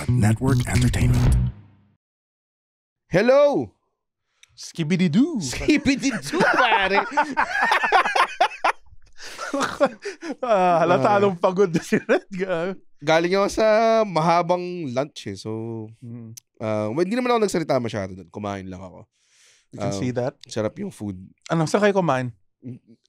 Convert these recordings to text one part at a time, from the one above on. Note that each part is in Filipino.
Network Entertainment. Hello! Skibidi-doo. Skibidi-doo, pare! Halata nung pagod na si Red. Galing ako sa mahabang lunch eh. So, hindi naman ako nagsalita masyado doon. Kumain lang ako. You can see that. Sarap yung food. Ano, saan kayo kumain?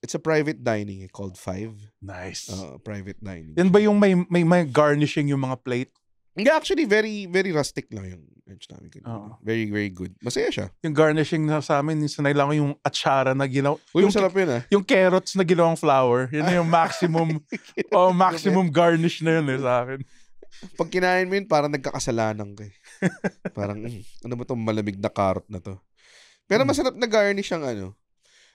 It's a private dining called Five. Nice. Private dining. Yan ba yung may garnishing yung mga plate? Hindi, actually, very very rustic lang yung lunch namin. Very, very good. Masaya siya. Yung garnishing na sa amin, sanay lang ko yung atsara na ginawa. Uy, masarap yun ah. Yung carrots na ginawang flour. Yun na yung maximum maximum garnish na yun sa akin. Pag kinain mo yun, parang nagkakasalanan ka eh. Parang, ano ba itong malamig na carrot na to? Pero masarap na garnish ang ano.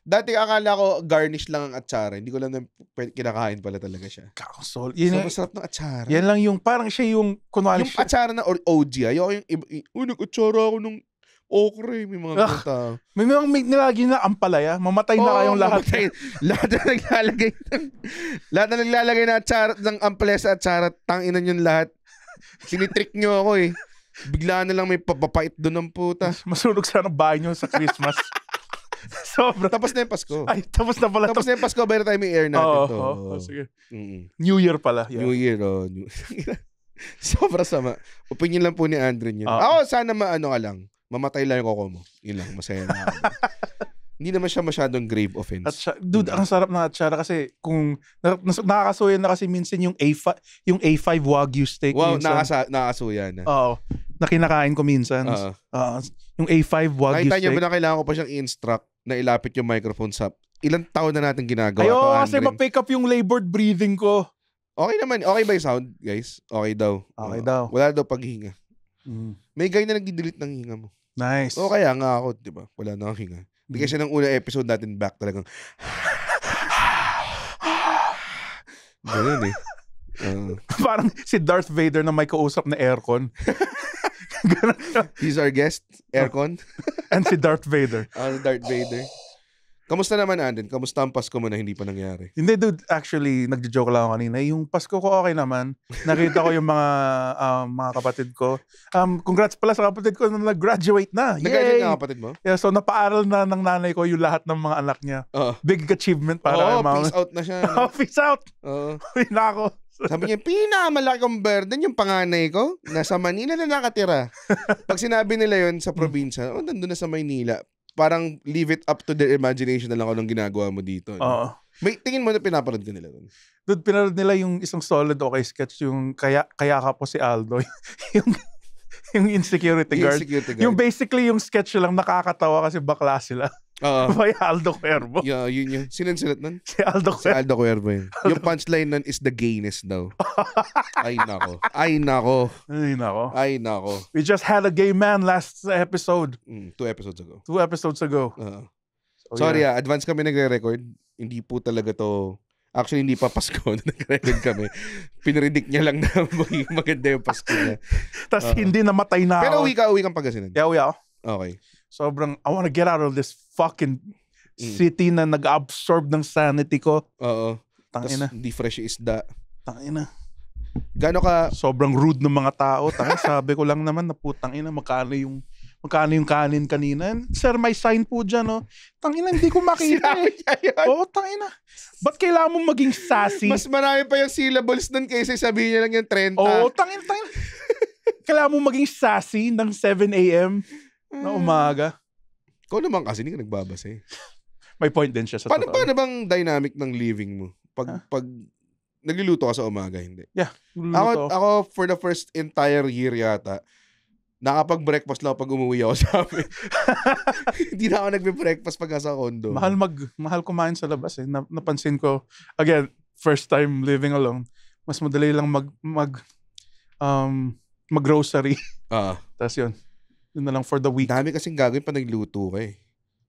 Dati akala ko garnish lang ang atsara. Hindi ko lang kinakain pala talaga siya. Kakasol. So, masarap ng atsara. Yan lang yung, parang siya yung, kunwari yung atsara na OG. Ayoko yung, nag-atsara ako ng okra eh. May mga tao. May nilagay na ampalaya. Mamatay na kayong lahat. Lahat na naglalagay na atsara, ng ampalaya sa atsara. Tanginan yun lahat. Sinitrick nyo ako eh. Bigla na lang may papapait doon ng puta. Masunog sana bahay nyo sa Christmas. Sobra. Tapos na yung Pasko. Ay, tapos na pala. Tapos na yung Pasko by the time i-air natin to. Sige. New Year pala. Yeah. New Year, Sobra sama. Opinion lang po ni Andre yun. Ako, sana ka lang. Mamatay lang yung koko mo. Yun lang, masaya na ako. Hindi naman siya masyadong grave offense. Dude, ang sarap na atsara kasi kung nakakasuya na kasi minsan yung A5 Wagyu steak. Wow, nakakasuya na. Oo. Na kinakain ko minsan. Yung A5 Wagyu steak. Nakita niyo ba na kailangan ko pa siyang i-instruct na ilapit yung microphone sa ilang taon na natin ginagawa to, Andre. Kasi ma-pick up yung labored breathing ko. Okay naman. Okay ba yung sound, guys? Okay daw. Okay daw. Wala daw paghinga. May guy na nagdi-delete ng hinga mo. Nice. O kaya nga ako, di ba? Wala na akong hinga. Hindi kasi ng unang episode natin back talagang ganun eh. Parang si Darth Vader na may kausap na aircon. He's our guest, aircon. And si Darth Vader. Darth Vader. Kamusta naman, Anden? Kamusta ang Pasko mo na hindi pa nangyari? Hindi, dude. Actually, nagjo-joke lang ako kanina. Yung Pasko ko okay naman. Nakita ko yung mga kapatid ko. Congrats pala sa kapatid ko na nag-graduate na. Nag-graduate na kapatid mo? Yeah, so napaaral na ng nanay ko yung lahat ng mga anak niya. Big achievement para kay mama. Peace out na siya. Peace out! Uy na ako. Sabi niya, pinakamalaki kong burden yung panganay ko. Nasa Manila na nakatira. Pag sinabi nila yun sa probinsya, nandun na sa Maynila. Parang leave it up to their imagination na lang anong ginagawa mo dito. No? May tingin mo na pinapanood ka nila doon? Dude, pinanood nila yung isang solid okay sketch, yung kaya ka po si Aldo. yung insecurity guard. Yung basically yung sketch lang nakakatawa kasi bakla sila. By Aldo Cuervo. Yeah, yun. Sino sinulat nun? Si Aldo Cuervo. Si Aldo Cuervo yun. Yung punchline nun is the gayness daw. Ay nako. We just had a gay man last episode. 2 episodes ago. 2 episodes ago. Sorry advance kami nagre-record. Hindi po talaga to. Actually, hindi pa Pasko na nag-record kami. Pinredict niya lang na maganda yung Pasko niya. Tapos hindi namatay na ako. Pero uwi kang Pangasinan. Yeah, uwi ako. Okay. Sobrang, I wanna get out of this fucking city na nag-absorb ng sanity ko. Oo. Tangina. Hindi fresh yung isda. Tangina. Gano ka? Sobrang rude ng mga tao. Tangina, sabi ko lang naman na putang ina, magkano yung kanin kanina. Sir, may sign po dyan, no? Tangina, hindi ko makita eh. Oo, tangina. Ba't kailangan mo maging sassy? Mas marami pa yung syllables nun kaysa sabihin niya lang yung 30. Oo, tangina. Kailangan mo maging sassy ng 7 a.m. na umaga. Ikaw naman kasi hindi ka nagbabasa eh. May point din siya sa totoo. Paano bang dynamic ng living mo? Pag nagluluto ka sa umaga, hindi? Yeah. Ako for the first entire year yata, nakapag-breakfast lang pag umuwi ako sa amin. Hindi na ako nagbe-breakfast pag nasa condo. Mahal kumain sa labas eh. Napansin ko, again, first time living alone, mas madali lang mag-grocery. Tapos yun na lang for the week. Dami kasing gagawin pa nagluto ka eh.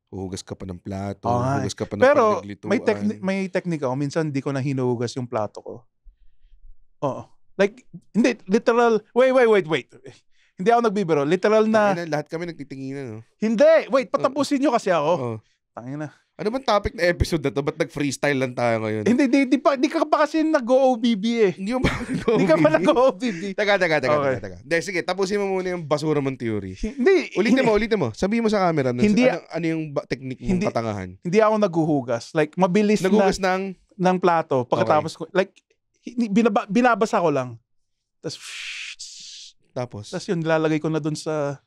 Huhugas ka pa ng plato, huhugas ka pa ng pero pagnaglituan. may technique ako. Minsan hindi ko na hinuhugas yung plato ko. Like, hindi, literal, wait. Hindi ako nagbibiro. Literal na. Lahat kami nagtitinginan, no? Hindi, wait, patapusin nyo kasi ako. Tangina. Ano bang topic na episode na to? Ba't nag-freestyle lang tayo ngayon? Hindi ka pa kasi nag-OOBB eh. Hindi mo ba Hindi ka pa nag-OOBB. Taga. Okay. Hindi, sige, tapusin mo muna yung basura mong theory. Hindi. Ulitin mo. Sabihin mo sa camera. Hindi- ano yung technique mong katangahan? Hindi ako naghuhugas. Like, mabilis Nagugas ng... ng plato. Pagkatapos ko, like, binabasa ko lang. Tapos yun, nilalagay ko na dun sa...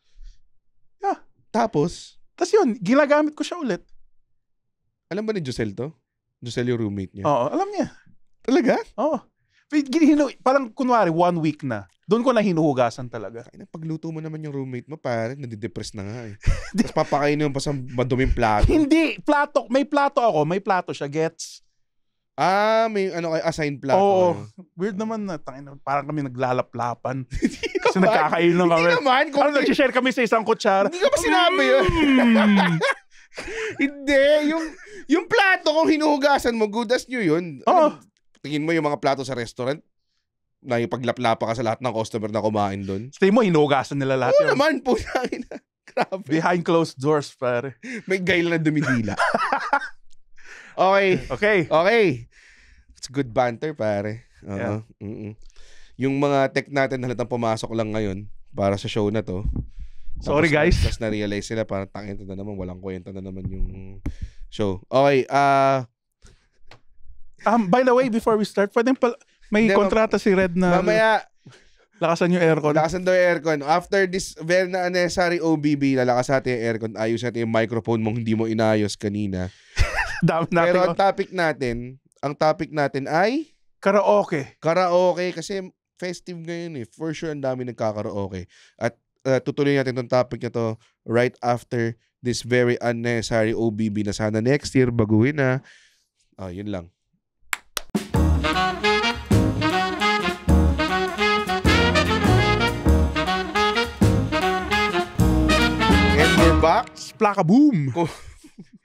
Tapos, Tapos yun, ginagamit ko siya ulit. alam ba ni Josel to? Josel yung roommate niya. Oo, alam niya. Talaga? Oo. Parang kunwari, 1 week na. Doon ko na hinuhugasan talaga. Kaya pagluto mo naman yung roommate mo, pare, nadidepress na nga eh. Tapos papakainin mo pa sa maduming plato. Hindi, plato. May plato ako. May plato siya. Gets? May assigned plato. Oo. Ano. Weird naman na. Parang kami naglalaplapan. Kasi nagkakain lang kami. Hindi naman. Ano, nag-share kami sa isang kutsara. Hindi ko pa sinabi yun. Hindi. Yung plato kung hinuhugasan mo, good as new yun. Oo. Tingin mo yung mga plato sa restaurant, na ipaglaplapa ka sa lahat ng customer na kumain doon. Stay mo, hinuhugasan nila lahat Oo yun. naman po. Grabe. Behind closed doors, pare. May gail na dumidila. Okay. Okay. It's good banter, pare. Yeah. Yung mga tech natin halatang pumasok lang ngayon para sa show na to. Sorry, guys. Tapos na-realize sila parang tangin na naman, walang kwenta na naman yung show. Okay, By the way, before we start, may Hindi, kontrata si Red na mamaya, lakasan yung aircon. lakasan daw yung aircon. After this very na unnecessary OBB, lalakas natin yung aircon. Ayos natin yung microphone mong hindi mo inayos kanina. Dami natin. Pero ang topic natin ay Karaoke. karaoke kasi festive ngayon eh. For sure, ang dami nagkakaraoke. At tutuloy natin tong topic na to right after this very unnecessary OBB na sana next year baguhin na. Yun lang. And we're back. Splaka boom.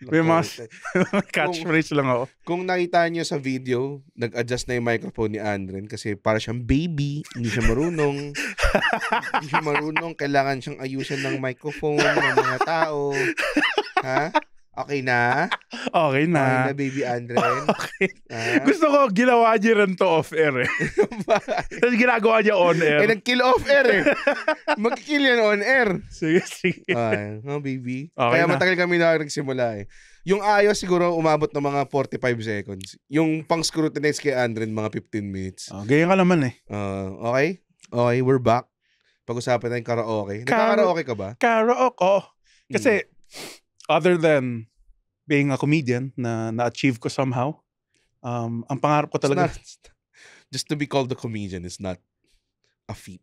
May mga Kung- catchphrase lang ako. Kung nakita niyo sa video, nag-adjust na yung microphone ni Andren kasi para siyang baby, hindi siya marunong. Hindi siya marunong, kailangan siyang ayusin ng microphone ng mga tao. Ha? Okay na? Okay Okay na. na, baby Andren? Okay. Ha? Gusto ko ginawa niya rin to off-air eh. Tapos ginagawa niya on-air. nag-kill off air eh. Mag-kill yan on air. Sige. Baby. Okay Kaya na. matagal kami na nagsimula eh. Yung ayos siguro umabot ng mga 45 seconds. Yung pang-scrutinize kay Andren, mga 15 minutes. Ganyan ka naman eh. Okay? Okay, we're back. Pag-usapan tayong karaoke. Nagka-karaoke ka ba? Karaoke. Kasi, other than being a comedian na na-achieve ko somehow, ang pangarap ko talaga. Just to be called a comedian is not a feat.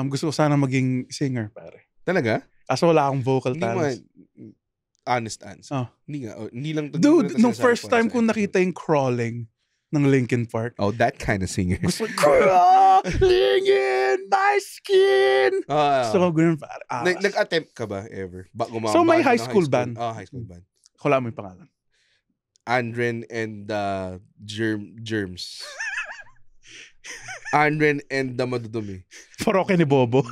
Gusto ko sana maging singer, pare. Talaga? Kaso wala akong vocal Hindi mo, talents. honest answer. Oh. Hindi lang. Dude, nung sinasabi first para time sa ko episode. nakita yung crawling ng Linkin Park, Oh, that kind of singer. gusto ko, crawling in my skin! Gusto ko ganun, pare. Nag-attempt ka ba ever? So, may high school band. High school band. Wala mo yung pangalan. Andren and Germs. Andren and the Madudumi. Paroke ni Bobo.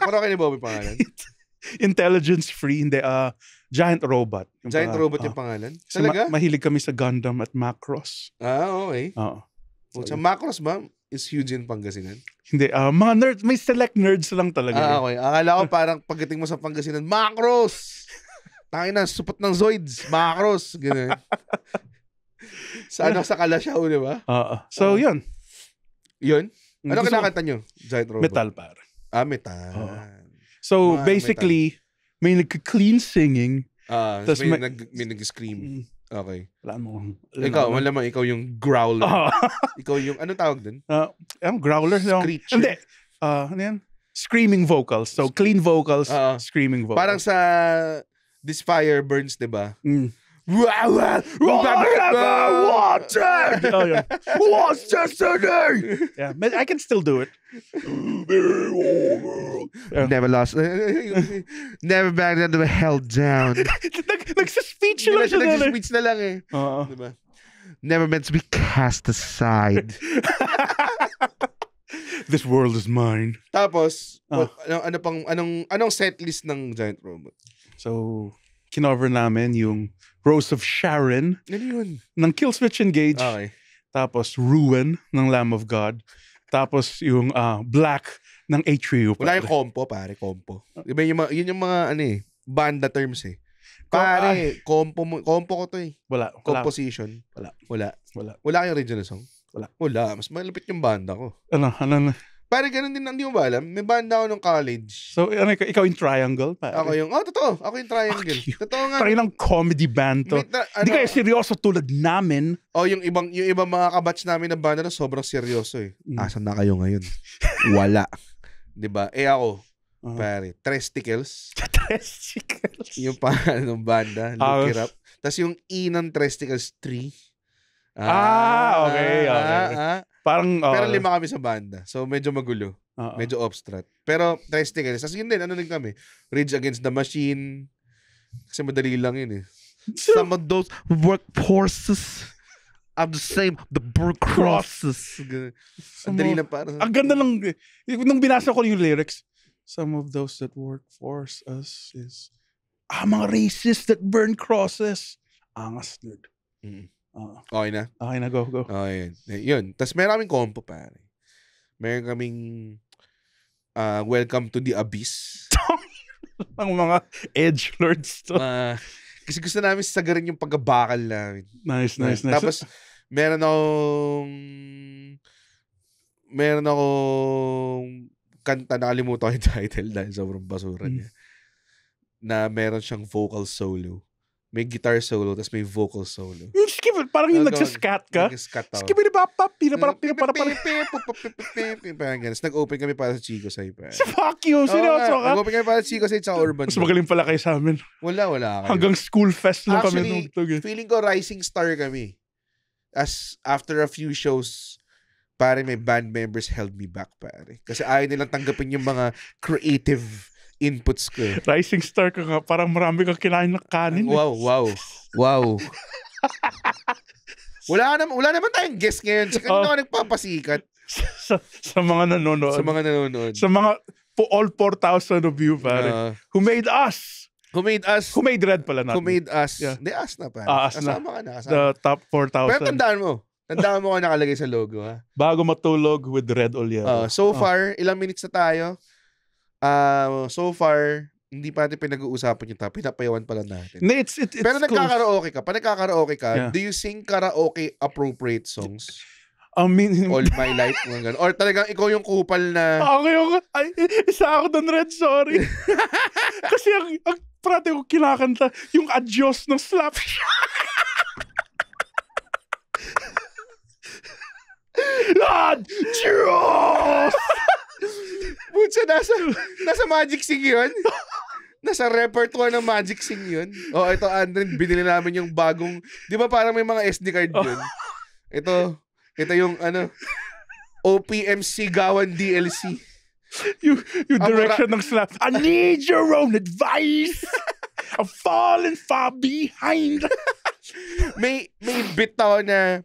Parang kayo ni Bobby pangalan? Intelligence free, hindi, Giant Robot. Giant Robot yung pangalan? Talaga? Mahilig kami sa Gundam at Macross. Okay. Oo. Sa Macross ba is huge in Pangasinan? Hindi, mga nerds, may select nerds lang talaga. Okay. Akala ko parang pagdating mo sa Pangasinan, Macross! Tangin na, supot ng Zoids, Macross. Ganun. Sa Kalasyaw, di ba? So, yun. Yun? Ano Gusto- kinakanta nyo? Giant Robot? Metal, pare. Metal. Oo. So, basically, may nag-clean singing. Tas Tas may, may- may nag-scream. Okay. Wala mo. Ikaw, malamang ikaw yung growler. Oh. Ikaw yung, ano tawag dun? Ang growler. No? Screecher. Hindi. Ano yan? Screaming vocals. So, clean vocals, Oo. screaming vocals. Parang sa This Fire Burns, di ba? Water! Oh, yun. What's yesterday? Yeah, but I can still do it. Yeah. Never lost. Never back down, held down. Nagsaspeech lang siya doon eh. Nag-speech na lang eh. Oo. Diba? Never meant to be cast aside. This world is mine. Tapos, Ah. anong setlist ng Giant Robot? So, kinover namin yung Rose of Sharon Ano yun? ng Killswitch Engage. Okay. Tapos Ruin ng Lamb of God. Tapos yung Black ng Atrio. Wala yung compo, pare, compo. Diba yun yung mga, banda terms eh. Pare, compo ko to eh. Wala. Composition. Wala. Wala kayong original song? Wala. Mas malapit yung banda ko. Ano? Pare, ganun din, hindi mo ba alam? May banda ako nung college. So, ikaw yung Triangle? Pare? Totoo. Ako yung Triangle. Totoo nga. Tayo ng comedy band to. Hindi kayo seryoso tulad namin. Yung ibang mga kabatch namin na banda na sobrang seryoso eh. Asan na kayo ngayon? Wala. 'Di ba? Ako, pare, Tresticles. Testicles. Yung ng banda, Look It Up. Tapos yung E ng Tresticles 3. Okay. Parang, pero 5 kami sa banda. So, medyo magulo. Medyo obstrat. Pero, Tresticles. Tapos yun din, ano din kami? Rage Against the Machine. Kasi madali lang yun eh. Some of those workforces are the same. The crosses. Madali lang parang. Ang ganda lang. Nung binasa ko yung lyrics, some of those that work for us is mga racists that burn crosses. Angas, dude. Okay na? Okay na, go. Okay, yun. Tapos meron kaming compo, pare. Meron kaming Welcome to the Abyss. Ang mga edgelords to. Kasi gusto namin sagarin yung pagkabakal namin. Nice. Tapos, meron akong kanta, nakalimutan ko yung title dahil sobrang basura niya. Na meron siyang vocal solo. May guitar solo, tapos may vocal solo. Yung skip, parang yung nagsascat ka. Nag-scat ako. Skip, para. Parang ganun. Nag-open kami para sa Chico Say. Fuck you, seryoso ka? Nag-open kami para sa Chico Say sa Urban. Mas magaling pala kayo sa amin. Wala. Hanggang school fest lang kami. Actually, feeling ko rising star kami. As after a few shows, pare, may band members held me back, pare. Kasi ayaw nilang tanggapin yung mga creative inputs ko. Rising star ka nga. Parang marami kang kinain ng kanin. Wow. Wala naman tayong guest ngayon. Sa kanina ka nagpapasikat. Sa mga nanonood. Sa mga all 4,000 of you, pare. Who made us. Who made Red pala natin. Who made us. Yeah. Hindi, us na, pare. Us Kasama ka na. The top 4,000. Pero tandaan mo kung nakalagay sa logo, ha? Bago matulog with Red Oliero. So far, ilang minutes na tayo? So far, hindi pa natin pinag-uusapan yung topic. Pinapayawan pala natin. No, it's pero nagkakaraoke ka. Pa nagkakaraoke ka, Yeah. do you sing karaoke appropriate songs? I mean, All My Life? Mga ganun. Or talagang ikaw yung kupal na... Isa ako doon, Red, sorry. Kasi ang parati ko kinakanta, yung adios ng Slapshot. Adios! Butsa, nasa Magic Sing yun? Nasa repertoire ng Magic Sing yun? Ito, Andren, binili namin yung bagong... Di ba parang may mga SD card yun? Ito yung OPMC Gawan DLC. yung direction ng Slap. I need your own advice. I'm falling far behind. may bit ako na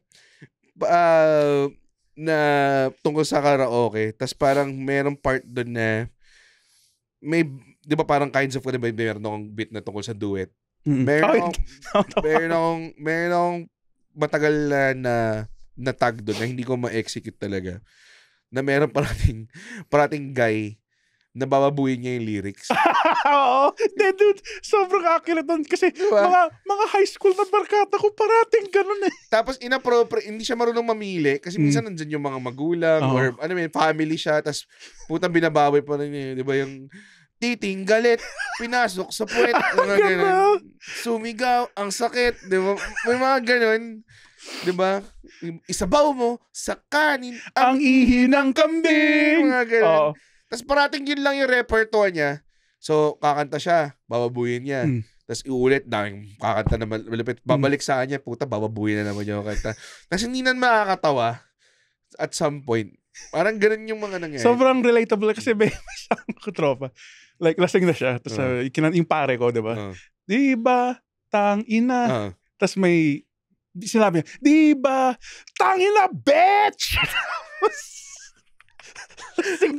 tungkol sa karaoke. Tas parang merong part doon na may, di ba parang kinds of, meron akong bit na tungkol sa duet. Meron akong matagal na tag doon na hindi ko ma-execute talaga. Na meron parating guy na bababuhin niya yung lyrics. Oo. Dude, sobrang accurate doon. Kasi diba? mga high school na barkada ko parating ganun eh. Tapos hindi siya marunong mamili kasi minsan nandyan yung mga magulang or family siya. Tapos putang binabawi pa rin niya. Di ba yung titing, galit, pinasok sa puwet. Sumigaw, ang sakit. Di ba? May mga ganun. Di ba? Isabaw mo sa kanin ang ihi ng kambing. Mga ganun. Tapos parating yun lang yung repertoire niya. So, kakanta siya, bababuhin niya. Tapos iulit, kakanta na malapit. Babalik sa kanya, puta, bababuhin na naman yung kanta. Tapos hindi na makakatawa at some point. Parang ganun yung mga nangyari. Sobrang relatable kasi may isang tropa. Like, lasing na siya. Tapos yung pare ko, diba? Diba, tang ina. Tapos may, sinabi niya, diba, tang ina, bitch!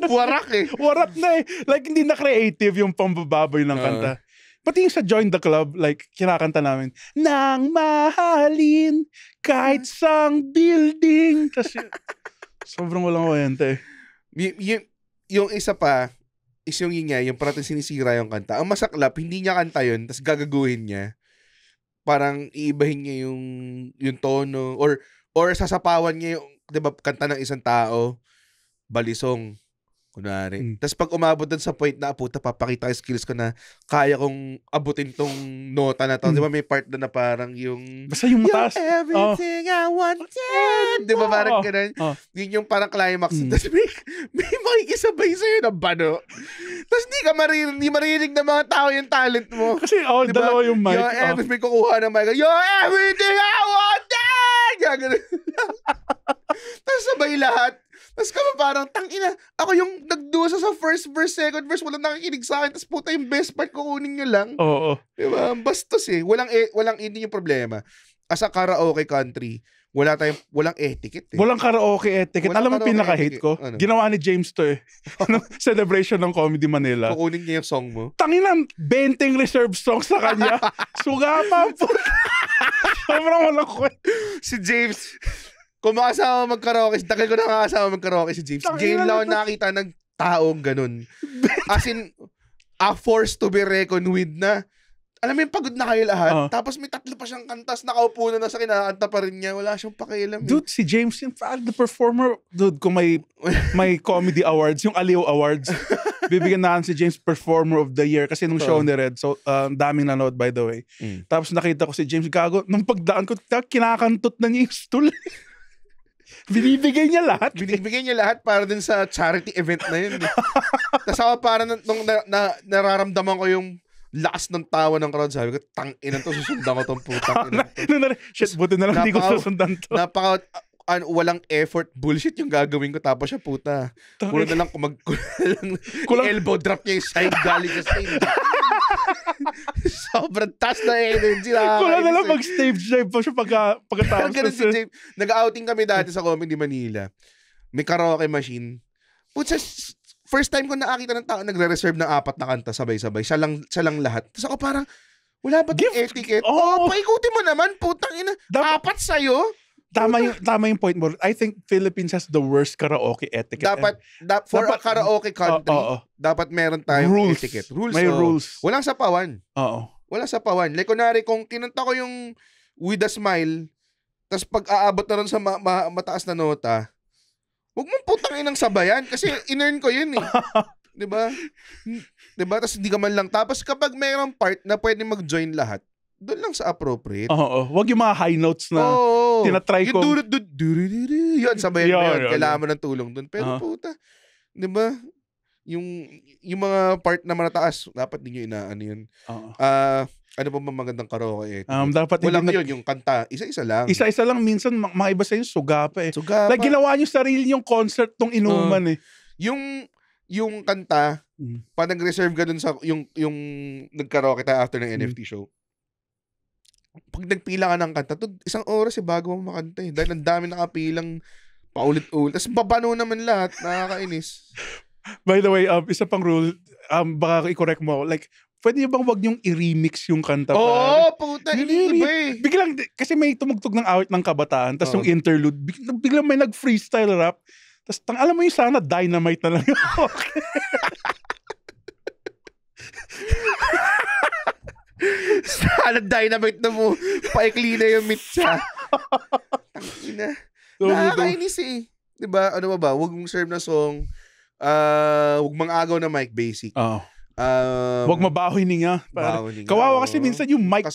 Warak eh. Warak na eh. Like, hindi na creative yung pambababoy ng kanta. Pati yung sa Join the Club, like, kinakanta namin, nang mahalin, kahit sang building. Kasi, sobrang walang kwenta eh. Yung isa pa, is yung yun nga, yung parang sinisira yung kanta. Ang masaklap, hindi niya kanta yun, tapos gagaguhin niya. Parang iibahin niya yung tono, or sasapawan niya yung, di ba, kanta ng isang tao, balisong. Kunwari. Tapos pag umabot dun sa point na, puta, papakita yung skills ko na kaya kong abutin tong nota na to. Di ba may part na parang yung... Basta yung mataas. You're everything I wanted. Di ba parang ganun? Yun yung parang climax. Tapos may makikisabay sa'yo ng bano. Tapos di maririnig ng mga tao yung talent mo. Kasi diba? Dalawa yung mic. May kukuha ng mic. You're everything I wanted! Ganun. Tapos sabay lahat. Tapos kami parang, tangina, ako yung nagdusa sa first verse, second verse, walang nakikinig sa akin, tapos puta yung best part, kukunin nyo lang. Oo. Diba? Bastos eh. Hindi yung problema. As a karaoke country, walang etiquette eh. Walang karaoke etiquette. Alam mo pinaka-hate ko? Ano? Ginawa ni James to eh. Celebration ng Comedy Manila. Kukunin niya yung song mo. Tangina, 20 reserved songs sa kanya. Suga pa po. Sobrang walang kwenta. Si James... Kung makasama magkaraoke, tagal ko na makasama magkaraoke si James. Game lang ako nakita ng taong ganun. As in, a force to be reckoned with na, alam mo yung pagod na kayo lahat, tapos may 3 pa siyang kantas, nakaupo na sa kinakanta pa rin niya, wala siyang pakialam. Dude, si James, yung the performer, dude, kung may comedy awards, yung Aliw Awards, bibigyan na si James Performer of the Year kasi nung show ni Red, so daming nanood by the way. Tapos nakita ko si James, gago, nung pagdaan ko, kinakantot na niya yung stool. Binibigay niya lahat para din sa charity event na yun. Tapos ako parang nung nararamdaman ko yung lakas ng tawa ng crowd, sabi ko, tang-inan to, susundan ko tong putang ina to. Shit, buti na lang hindi ko susundan to. Walang effort, bullshit yung gagawin ko, tapos siya puta. Kulang na lang elbow drop niya yung side galing sa stage. Sobrang taas na energy. Kulang na lang mag-stage dive pa siya pagkatapos. Si James, nag-outing kami dati sa Comedy Manila. May karaoke machine. Putsa, first time ko nakakita ng tao nagre-reserve ng 4 na kanta sabay-sabay. Siya lang lahat. Tapos ako parang, wala ba yung etiquette? Paikutin mo naman, putang ina. 4 sa'yo? Tama yung point mo. I think Philippines has the worst karaoke etiquette. Dapat a karaoke country, dapat meron tayong etiquette. May rules. Walang sapawan. Oo. Walang sapawan. Like, kunwari, kung kinanta ko yung With a Smile, tapos pag aabot na ron sa mataas na nota, huwag mong putang inang sabayan kasi in-earn ko yun eh. Diba? Tapos hindi ka man lang. Tapos kapag mayroong part na pwede mag-join lahat, doon lang sa appropriate. Oo. Huwag yung mga high notes na tinatry ko. Yun, sabayan mo yun. Kailangan mo ng tulong doon. Pero puta, di ba? Yung mga part na matataas, dapat din nyo inaano yun. Ano pa magandang karaoke? Dapat walang yun, yung kanta. Isa-isa lang. Isa-isa lang. Minsan, mga iba sa'yo, suga pa eh. Suga like, ginawa nyo sarili yung concert tong inuman eh. Yung kanta, pa nag-reserve ka dun sa, yung nag-karaoke tayo after ng NFT show. Pag nagpila ka ng kanta, 1 oras bago mo makanta eh. Dahil ang dami nakapilang paulit-ulit. Tapos babano naman lahat. Nakakainis. By the way, isa pang rule, baka i-correct mo. Like, pwede bang wag yung i-remix yung kanta? Puta. Iba eh. Biglang, kasi may tumugtog ng awit ng kabataan, tapos yung interlude, biglang may nag-freestyle rap. Tapos, alam mo yung sana, dynamite na lang yung sana dynamite na mo. Paikli na yung mitsa. Tangina. Nakakainis eh. Diba? Ano ba? Huwag mong serve na song. Huwag mang agaw na mic, basic. Huwag mabahoy niya. Kawawa kasi minsan yung mic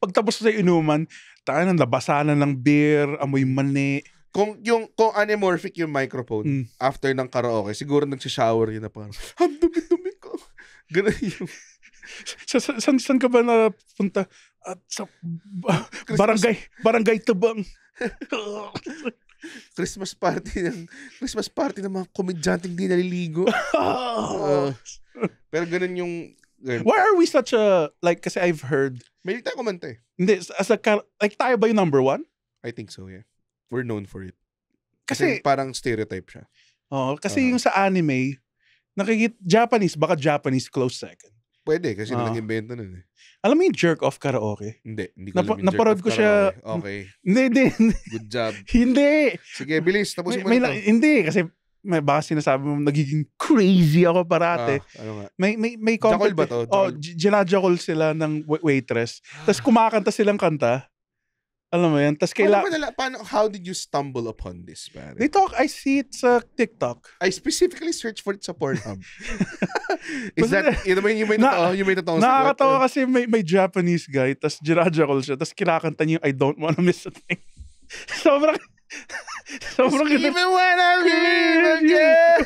pagtapos sa inuman, tayo nang labasanan ng beer, amoy mani. Kung anamorphic yung microphone after ng karaoke, siguro nagsishower yun na parang, ang dumi-dumi ko. Ganun yung... Saan ka ba napunta? Sa barangay Tabang. Christmas party ng mga komedyanteng di naliligo. Pero ganun yung... Why are we such a... Like, kasi I've heard... May tayo kumanta eh. Hindi, like tayo ba yung number 1? I think so, yeah. We're known for it. Kasi parang stereotype siya. Kasi yung sa anime, nakikita Japanese, baka Japanese close second. Pwede, kasi Oo. nag-invento nun eh. Alam mo yung jerk-off karaoke? Hindi ko alam yung Naparod jerk ko off siya. karaoke. Okay, Hindi. good job. Hindi. Sige, bilis, tapusin mo na to. Hindi, kasi baka sinasabi mo nagiging crazy ako parate. Ano nga? May Jackal ba to? Oh, ginajakol sila ng waitress. Tapos kumakanta silang kanta. Alam mo yan? Tapos How did you stumble upon this, pare? I see it sa TikTok. I specifically searched for it sa Pornhub. Is that, yun may totoo? Nakakatawa kasi may Japanese guy, tapos ginajakol siya, tapos kinakanta niya yung I don't wanna miss a thing. sobrang Even when I leave again.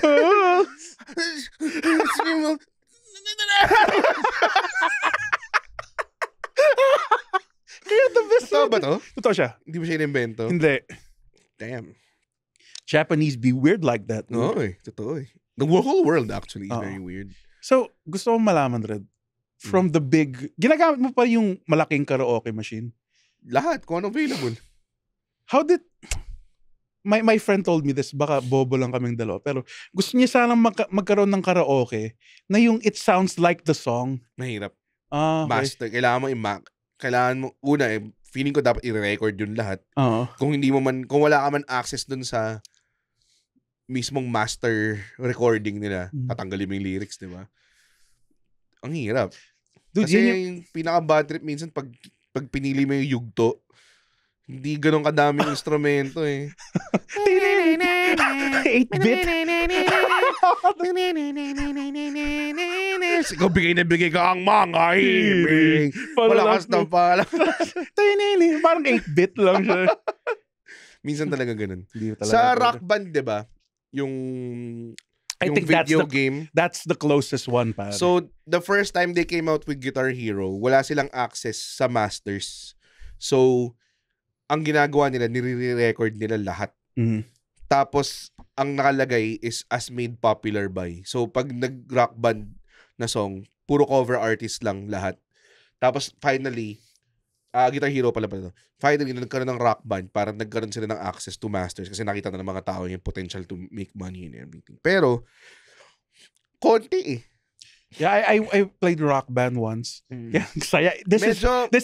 Kaya the best. Totoo ba to? Totoo siya. Hindi mo siya inimbento? Hindi. Damn. Japanese be weird like that. No, totoo eh. The whole world actually is very weird. So, gusto ko malaman, Red, from the big, ginagamit mo pa yung malaking karaoke machine? Lahat, kung ano available. How did, my friend told me this, baka bobo lang kaming dalawa, pero gusto niya sanang magkaroon ng karaoke na yung it sounds like the song. Mahirap. Okay. Master, kailangan mo, feeling ko dapat i-record yun lahat. Kung wala ka man access dun sa mismong master recording nila, tatanggalin mo yung lyrics, di ba? Ang hirap. Dude, kasi yung pinaka-bad trip minsan pag pinili mo yung yugto, hindi ganun kadaming instrumento eh. 8-bit? Ikaw bigay ka ang mga hibig. Malakas na pala. Parang 8-bit lang siya. Minsan talaga ganun. Talaga sa Rock Band, di ba? Yung think video game. That's the closest one, pare. So, the first time they came out with Guitar Hero, wala silang access sa masters. So, ang ginagawa nila, nire-record nila lahat. Tapos, ang nakalagay is as made popular by. So, pag nag-rock band na song, puro cover artist lang lahat. Tapos, finally, Guitar Hero pala to. Finally, nagkaroon ng rock band para nagkaroon sila ng access to masters kasi nakita na ng mga tao yung potential to make money and everything. Pero, konti eh. Yeah, I played rock band once. Yeah, saya. This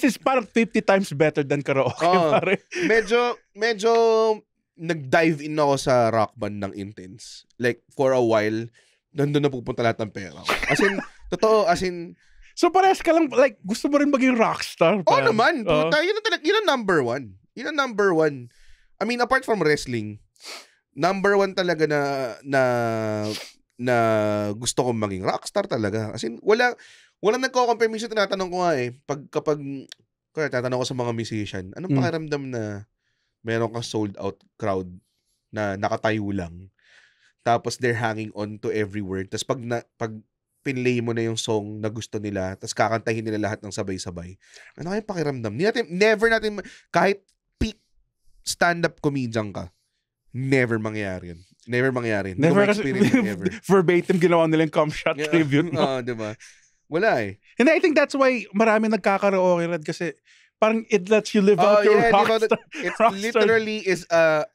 is parang 50 times better than karaoke, pare. Medyo nag-dive in ako sa rock band ng intense. Like, for a while, nandun na pupunta lahat ng pera. As in, so parehas ka lang, like, gusto mo rin maging rockstar? Naman. Puta, yun ang number one. Yun ang number one. I mean, apart from wrestling, number one talaga na gusto kong maging rockstar talaga. As in, walang nagko-compare. Minsan tinatanong ko nga eh, kaya tatanong ko sa mga musician, anong pakiramdam na meron kang sold out crowd na nakatayo lang, tapos they're hanging on to every word, tapos pag pinlay mo na yung song na gusto nila, tapos kakantahin nila lahat ng sabay-sabay. Ano kaya pakiramdam? Never natin, kahit peak stand-up comedian ka, never mangyayari yun. Never mangyayari. Never experience ever. Verbatim ginawa nila yung cum shot tribute. Diba? Wala eh. And I think that's why marami nagkakaraoke, Rad, kasi parang it lets you live out your rockstar. It literally is a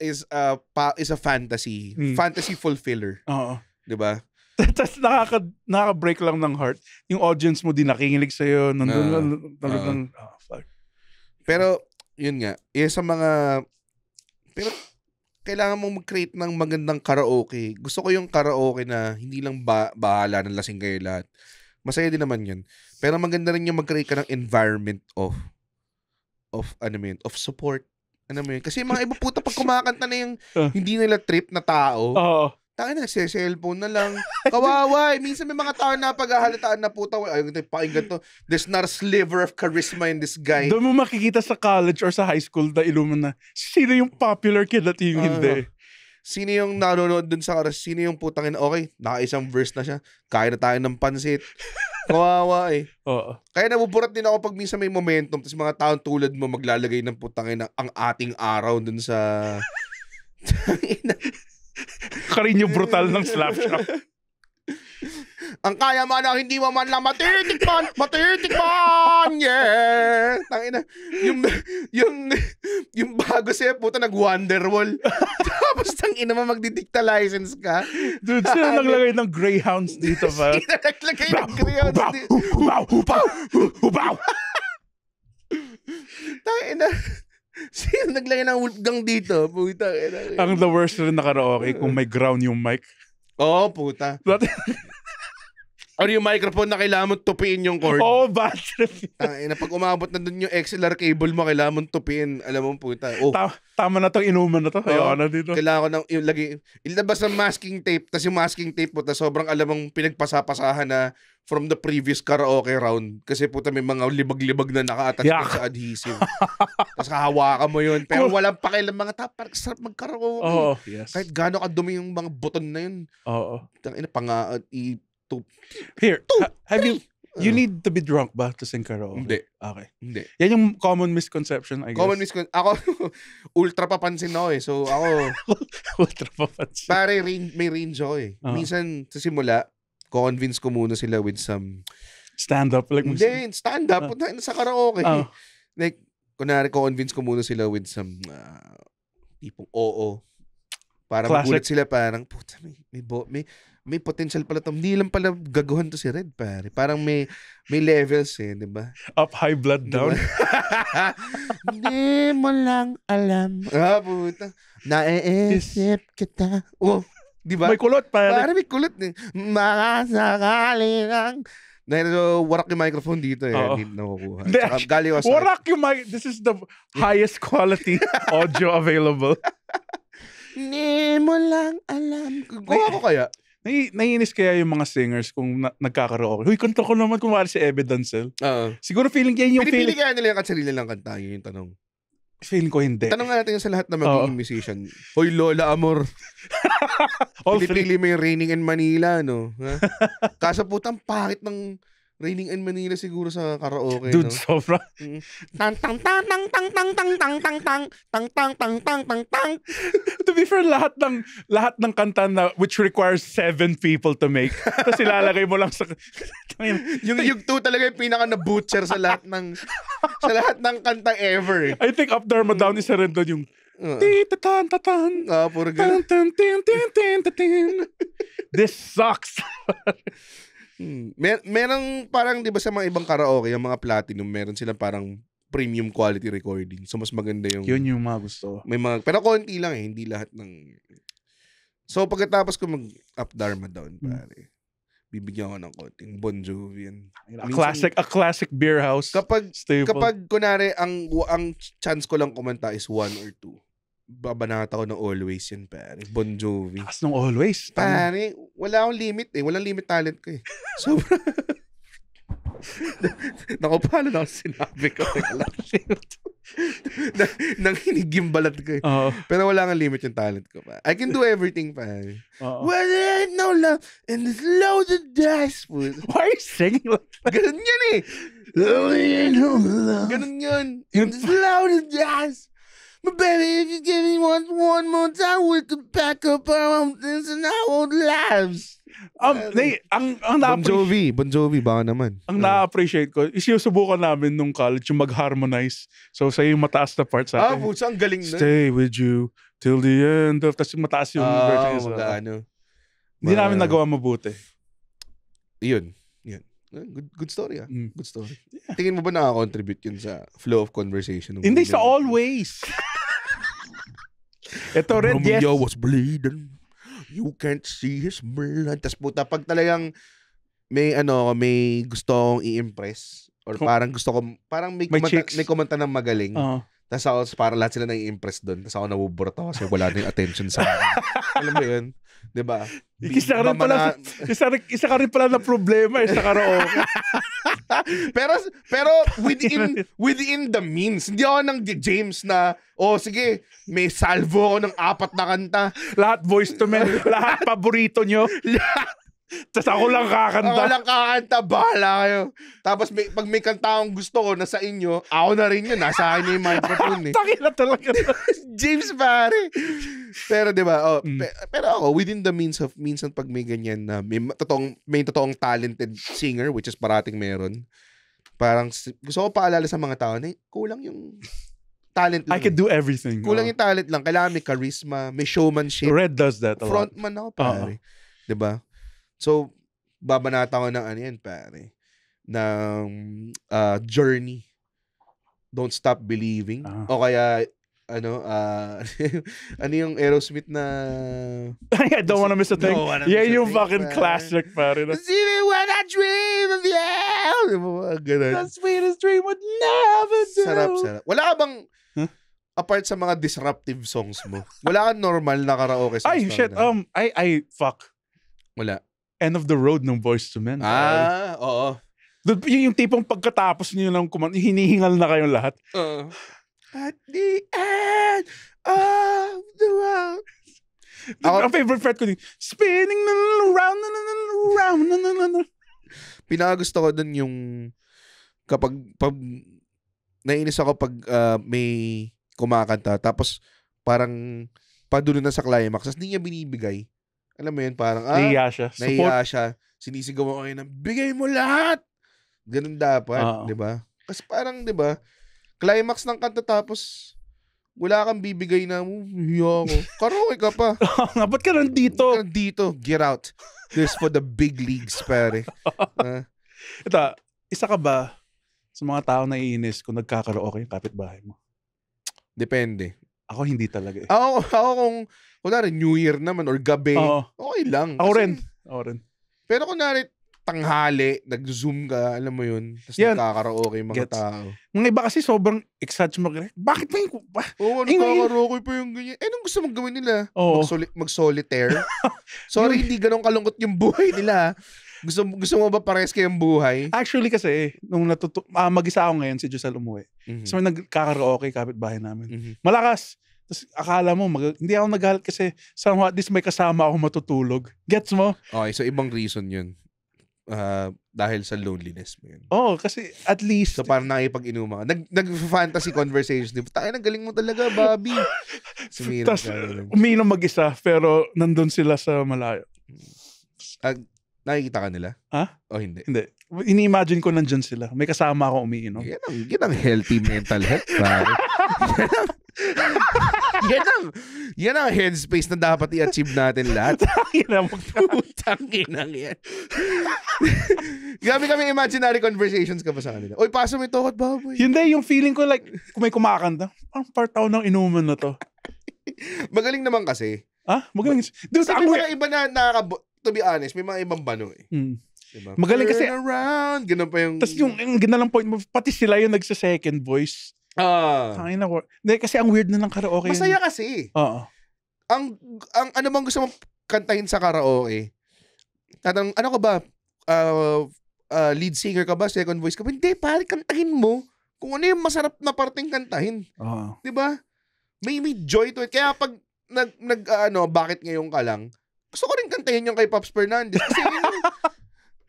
fantasy. Fantasy fulfiller. Oo. Diba? Tapos nakaka-break lang ng heart. Yung audience mo din nakikinig sa'yo. Nandun. Fuck. Pero, yun nga. Sa mga... Pero, kailangan mong mag-create ng magandang karaoke. Gusto ko yung karaoke na hindi lang bahala ng lasing kayo lahat. Masaya din naman yun. Pero maganda rin yung mag-create ka ng environment of support. Ano mo yun? Kasi mga iba puta pag kumakanta na yung hindi nila trip na tao. Tayo na, cellphone na lang. Kawawa. Minsan may mga tao na paghahalataan na puta. Ay, pakinggan to. There's not a sliver of charisma in this guy. Doon mo makikita sa college or sa high school na iluman na sino yung popular kid at yung hindi. Sino yung nanonood dun sa oras? Sino yung putangin? Okay, naka-isang verse na siya. Kaya na tayo ng pansit. Kawawa eh. Oo. Kaya nabuburat din ako pag minsan may momentum tapos mga taong tulad mo maglalagay ng putangin ang ating araw dun sa... Carino Brutal ng Slapshot. Ang kaya man ang hindi mo man lang matitikman, yeah. Tangina, yung bago siya, puta, nag-Wonderwall. Tapos tang ina mo magdidikta license ka. Dude, sila naglagay ng greyhounds dito pa. Sino naglagay ng greyhounds dito? Hubaw! Tangina. Sino naglagay ng Wolfgang dito? Puta. Ang the worst rin na karaoke kung may ground yung mic. Oo, puta. Or yung microphone na kailangan mong tupiin yung cord. Oh, bad trip. Tangina, pag umabot na dun yung XLR cable mo, kailangan mong tupiin. Alam mo, puta. Oh, Tama na to, inuman na to. Ayoko na dito. kailangan ko nang ilabas ng masking tape, tas yung masking tape mo, tas sobrang alam mong pinagpasapasahan na from the previous karaoke round. Kasi puta may mga libag-libag na naka-attach sa adhesive. Tas hahawakan mo yun. Pero walang pakialam mga parang sarap magkaraoke. Oo, yes. Kahit gaano kadumi yung mga buton na yun. Oo. Tangina, Here, have you need to be drunk ba to sing karaoke? Hindi. Okay. Hindi. Yan yung common misconception, I guess. Common misconception. Ako, ultra papansin ako eh. So, ako, Ultra papansin. pare, may range ako eh. Minsan, sa simula, convince ko muna sila with some... Stand-up. Like, Hindi, stand-up. Sa karaoke. Like, kunwari, convince ko muna sila with some tipong oo. Para magulat sila parang, puta, may potential pala to. Hindi lang pala gaguhan to si Red, pare. Parang may levels eh, di ba? Up, high, blood, down. Hindi mo lang alam. Puta. Naiisip kita. Oh, di ba? May kulot, pare. Parang may kulot eh. Makasakali lang. So, warak yung microphone dito eh. Hindi nakukuha. Warak yung mic. This is the highest quality audio available. Hindi mo lang alam. Kuha ko kaya? Naiinis kaya yung mga singers kung nagkakaraoke. Huy, kanta ko naman kung wala si Ebe Dancel. Siguro feeling yan yung Pinipili kaya nila yung katsarili lang kanta. Yun yung tanong. Feeling ko hindi. Tanong nga natin yung sa lahat na magiging musician. Hoy, Lola Amor. Pinipili mo yung Raining in Manila, no? Kaso putang pangit ng Raining in Manila siguro sa karaoke, Dude, no? sobra. Tang tang tang tang tang tang tang tang tang tang tang tang tang tang tang tang. To be fair, lahat ng kanta na which requires 7 people to make. Tapos ilalagay mo lang sa yung yugto talaga yung pinaka na butcher sa lahat ng kanta ever. I think Up Dharma Down isa rin doon yung tatan tatan. Puro ganun. This sucks. Merong parang 'di ba sa mga ibang karaoke, yung mga platinum, meron silang parang premium quality recording. So mas maganda yung yun yung mga gusto. May mga pero konti lang eh, hindi lahat ng. So pagkatapos ko mag Up Dharma Down, pare. Bibigyan ko ng konting Bon Jovi yan. A classic beer house. Kapag staple. kunwari ang chance ko lang kumanta is 1 or 2. Babanata ko ng Always yan, pare. Bon Jovi. As nung Always. Pare, wala akong limit eh. Walang limit talent ko eh. Sobra. Naku, paano na sinabi ko? Nang hinig yung balat ko eh. Pero wala kang limit yung talent ko pa. I can do everything, pare. Well, there ain't no love and there's loads of dice. Why are you singing like that? Ganun yan eh. Ganun yun. And there's loads of dice. But baby, if you give me one more time, we could pack up our own things and our old lives. Bon Jovi, baka naman. Ang na-appreciate ko, isinusubukan namin nung college yung mag-harmonize. So, sa yung mataas na part sa akin. Pusa, ang galing na. Stay with you till the end of... Tapos mataas yung version. Hindi namin nagawa mabuti. Yun. Good story Good story. Yeah. Tingin mo ba nakaka-contribute yun sa flow of conversation? Hindi sa Always. Ito rin, yes. Romeo was bleeding. You can't see his blood. Tapos puta, pag talagang may gusto akong i-impress or parang gusto ko, parang may kumanta ng magaling. Tapos ako, para lahat sila nai-impress doon. Tapos ako nabuburot ako kasi wala na yung attention sa akin. Alam mo yun? Diba? Isa ka rin pala na problema sa karaoke. pero within the means. Hindi ako ng James na, sige, may salvo ako ng 4 na kanta. Lahat voice to men, lahat paborito nyo. Tapos ako lang kakanta. Bahala kayo. Tapos pag may kanta akong gusto ko na sa inyo, ako na rin yun. Nasa akin na yung microphone eh. Takina talaga. James pare. Pero diba, pero ako, within the means of, minsan pag may ganyan na, may totoong talented singer, which is parating meron, parang gusto ko paalala sa mga tao na kulang yung talent lang. I can do everything. Kulang yung talent lang. Kailangan may charisma, may showmanship. Red does that a lot. Frontman ako, pare. Diba? So, babanata ko ng ano yan, pare. Ng Journey. Don't Stop Believing. O kaya, ano yung Aerosmith na... I don't wanna miss a thing. Yeah, yung fucking classic, pare. See me when I dream of you. Ganun. The sweetest dream would never do. Sarap. Wala ka bang, apart sa mga disruptive songs mo, wala kang normal na karaoke songs? Ay, shit. Fuck. Wala. End of the Road ng Boyz II Men. Oo. Yung tipong pagkatapos niyo lang hinihingal na kayong lahat. At the end of the world. Ang favorite part ko din, spinning around. Pinakagusto ko dun yung kapag nainis ako pag may kumakanta tapos parang padulo na sa climax tapos hindi niya binibigay. Alam mo yun, parang nahiya siya. Sinisigaw mo kayo ng bigay mo lahat. Ganun dapat, di ba? Kasi parang, di ba, climax ng kanta tapos wala kang bibigay na mo. Hiya ko. Karaoke ka pa. Ba't ka nandito? Get out. This for the big leagues, pare. Ito, isa ka ba sa mga tao na iinis kung nagkakaraoke yung kapitbahay mo? Depende. Ako hindi talaga eh. Ako kung kunwari New Year naman or gabi, okay lang. Ako rin. Pero kunwari tanghali, nag-zoom ka, alam mo yun, tapos nagkakaraoke yung mga tao. Mga iba kasi sobrang excited bakit pa yung... nagkakaraoke pa yung ganyan. Anong gusto mong gawin nila? Mag-solitaire? Sorry, hindi ganun kalungkot yung buhay nila. Gusto mo ba pares kayong buhay? Actually kasi, nung mag-isa ako ngayon, si Giselle umuwi. So may nagkakaraoke kapitbahay namin. Malakas. Tapos akala mo, hindi ako nagalit kasi somehow at least may kasama ako matutulog. Gets mo? Okay, so ibang reason yun. Dahil sa loneliness mo yun. Kasi at least... So parang nakipag-inuman ka. Nag-fantasy conversations. Tayo, nagaling mo talaga, Bobby. Tapos umiinom mag-isa, pero nandun sila sa malayo. Nakikita ka nila? Ha? O hindi? Hindi. Ini-imagine ko nandyan sila. May kasama ako umiinom. Yan ang healthy mental health, pare. Yan ang headspace na dapat i-achieve natin lahat. Putang inang yan. Grabe kami imaginary conversations ka ba sa kanila? Oy, paso mo ito at baboy. Hindi, yung feeling ko like, kung may kumakanta, parang part ako ng inuman na to. Magaling naman kasi. Magaling. Dude, may mga iba na to be honest, may mga ibang bano eh. Diba? Magaling kasi. Turn around, ganun pa yung... Tapos yung ginalang point mo, pati sila yung nagsa-second voice. Hindi, kasi ang weird na ng karaoke. Masaya kasi. Ang ano bang gusto mong kantahin sa karaoke? Ano ka ba? Lead singer ka ba? Second voice ka ba? Hindi, pare, kantahin mo. Kung ano yung masarap na parteng kantahin. Diba? May joy to it. Kaya pag bakit ngayon ka lang, gusto ko rin kantahin yung kay Pops Fernandez. Kasi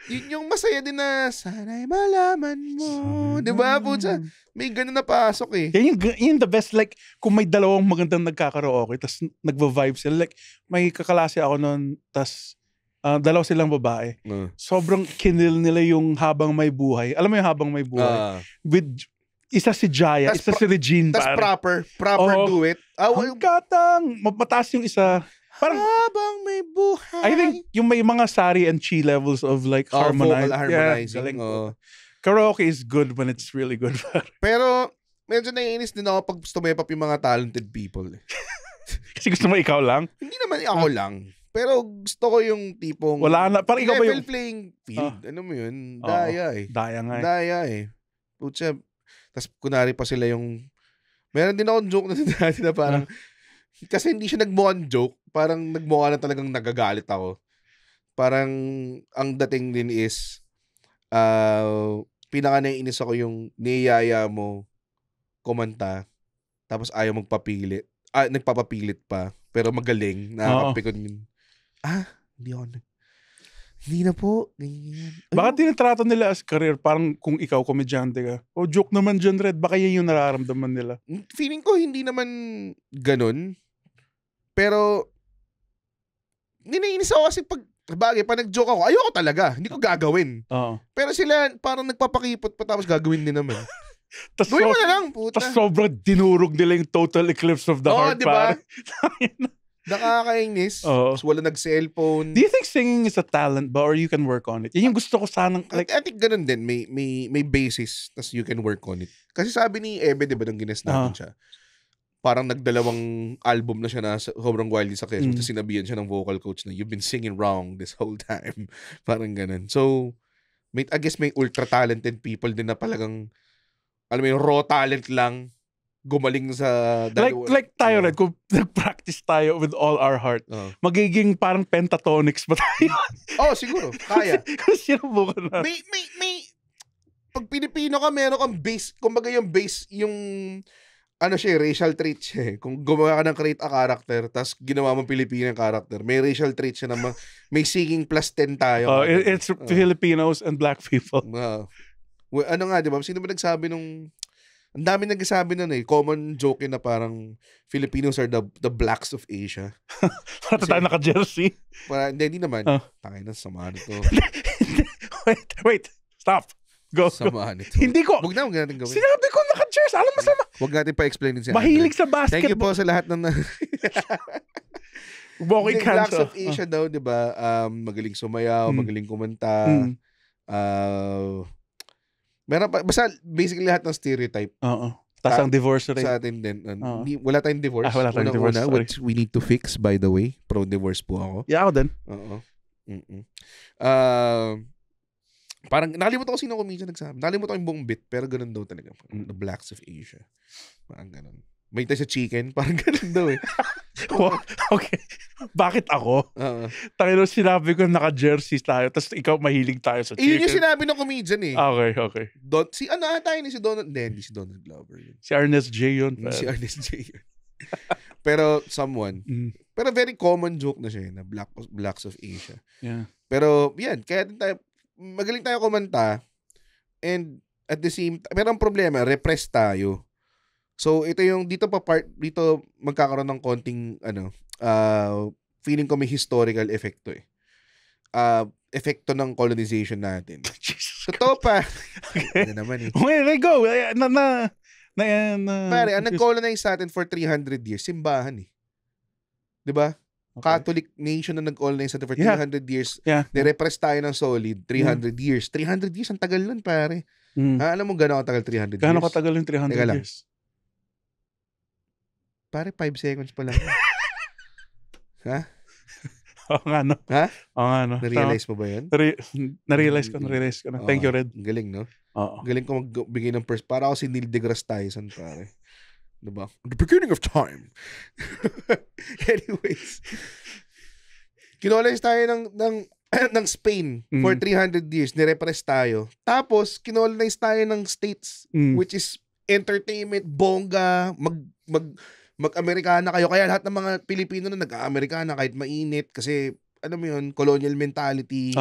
yun yung masaya din na, sana'y malaman mo. Diba, Putsa? May ganun na pasok eh. Yan the best, like, kung may dalawang magandang nagkakaraoke, tas nagva-vibe sila. Like, may kakalase ako noon, tas dalaw silang babae. Sobrang kinil nila yung Habang May Buhay. Alam mo yung Habang May Buhay? With isa si Jaya, isa si Regine. Tas proper duet. Ang katang, mataas yung isa. Parang, Habang May Buhay. I think yung may mga Sari and Chi levels of like harmonizing. Karaoke is good when it's really good. Pero medyo naiinis din ako pag stumepap yung mga talented people. Kasi gusto mo ikaw lang? Hindi naman ako lang. Pero gusto ko yung tipong wala na, parang ikaw ba yung playing field. Ano mo yun? Daya eh. Daya eh. Putsa. Tapos kunwari pa sila yung... Meron din akong joke na dati na parang... Kasi hindi siya nagmukhang joke. Parang nagmukha na talagang nagagalit ako. Parang ang dating din is pinaka naiinis ako yung niyaya mo kumanta tapos ayaw magpapilit. Nagpapapilit pa. Pero magaling. Nakakapikon yun. Hindi na po. Bakit tinatrato nila as career? Parang kung ikaw, komedyante ka. Joke naman dyan, Red. Baka yan yung nararamdaman nila. Feeling ko hindi naman ganun. Pero, ninainis ako kasi pag nag-joke ako, ayoko talaga. Hindi ko gagawin. Pero sila parang nagpapakipot pa tapos gagawin din naman. Gawin mo na lang, puta. Tas sobrang dinurog nila yung total eclipse of the heart, diba? pare. Nakakainis. Oo. Tapos wala nag-cellphone. Do you think singing is a talent ba or you can work on it? Yun yung gusto ko sanang, I think ganun din. May basis, tas you can work on it. Kasi sabi ni Ebe, di ba, nung gines natin siya, parang nagdalawang album na siya na sobrang wildly successful. Tapos sinabihan siya ng vocal coach na, you've been singing wrong this whole time. Parang ganun. So, I guess may ultra-talented people din na palagang, alam mo yung raw talent lang, gumaling sa like tayo rin, kung nag-practice tayo with all our heart, magiging parang pentatonics ba tayo? Siguro. Kaya. Kasi sinubukan na. May, pag Pilipino ka, meron kang base, kumbaga yung base, yung, racial trait siya eh. Kung gumawa ka ng create a character, tas ginawa mong Pilipino yung character, may racial trait siya na may singing plus 10 tayo. It's Filipinos and black people. Ano nga, di ba? Sino ba nagsabi nung, ang dami nagsasabi nun eh, common joke na parang Filipinos are the blacks of Asia. Para tayo naka-jersey. Hindi naman. Tangin na, samahan ito. Wait, stop. Go. Samahan ito. Hindi ko. Huwag natin gawin. Sinabi ko naka-jersey. Alam mo sama. Huwag natin pa-explain din siya. Mahilig sa basketball. Thank you po sa lahat ng... Blacks of Asia daw, di ba? Magaling sumayaw, magaling kumanta. Meron pa, basta basically lahat ng stereotype. Oo. Tapos ang divorce rate. Sa atin din. Wala tayong divorce. Wala tayong divorce. Which we need to fix, by the way. Pro-divorce po ako. Yeah, ako din. Oo. Parang, nakalimutan ko sino comedian nagsabi. Nakalimutan ko yung buong bit, pero ganun daw talaga. The Blacks of Asia. Parang ganun. May tayo sa chicken, parang ganun daw eh. Okay. Bakit ako? Tangino, sinabi ko naka-jersey tayo, tapos ikaw mahilig tayo sa chicken. Yun yung sinabi ng comedian eh. Okay. Si Donald, hindi si Donald Glover yun. Si Ernest J yun. Si Ernest J yun. Pero someone. Pero very common joke na siya na Blacks of Asia. Yeah. Pero yan, kaya din tayo, magaling tayo kumanta, and at the same time, pero ang problema, repress tayo. So ito yung dito magkakaroon ng konting feeling ko may historical effecto eh. Epekto ng colonization natin. Totoo pa. Okay. Ano naman eh. Okay, go. Pare, ang nag-colonize sa atin for 300 years, simbahan eh. 'Di ba? Okay. Catholic nation na nag-colonize sa atin for 300 years. Yeah. Nirepress tayo ng solid 300 years. 300 years, ang tagal nun, pare. Alam mo gano'ng katagal 300 years? Gano'ng katagal yung 300 years? Pare, 5 seconds pa lang. Ha? Oo nga, no? Ha? Oo nga, no? Na-realize mo ba yun? Na-realize ko na. Thank you, Red. Galing, no? Oo. Galing ko magbigay ng first. Para ako si Neil deGrasse Tyson, pare. Diba? The beginning of time. Anyways. Kinolonize tayo ng Spain for 300 years. Nirepress tayo. Tapos, kinolonize tayo ng States, which is entertainment, bongga, mag-Amerikana kayo. Kaya lahat ng mga Pilipino na nag-Amerikana kahit mainit kasi, ano mo yun, colonial mentality.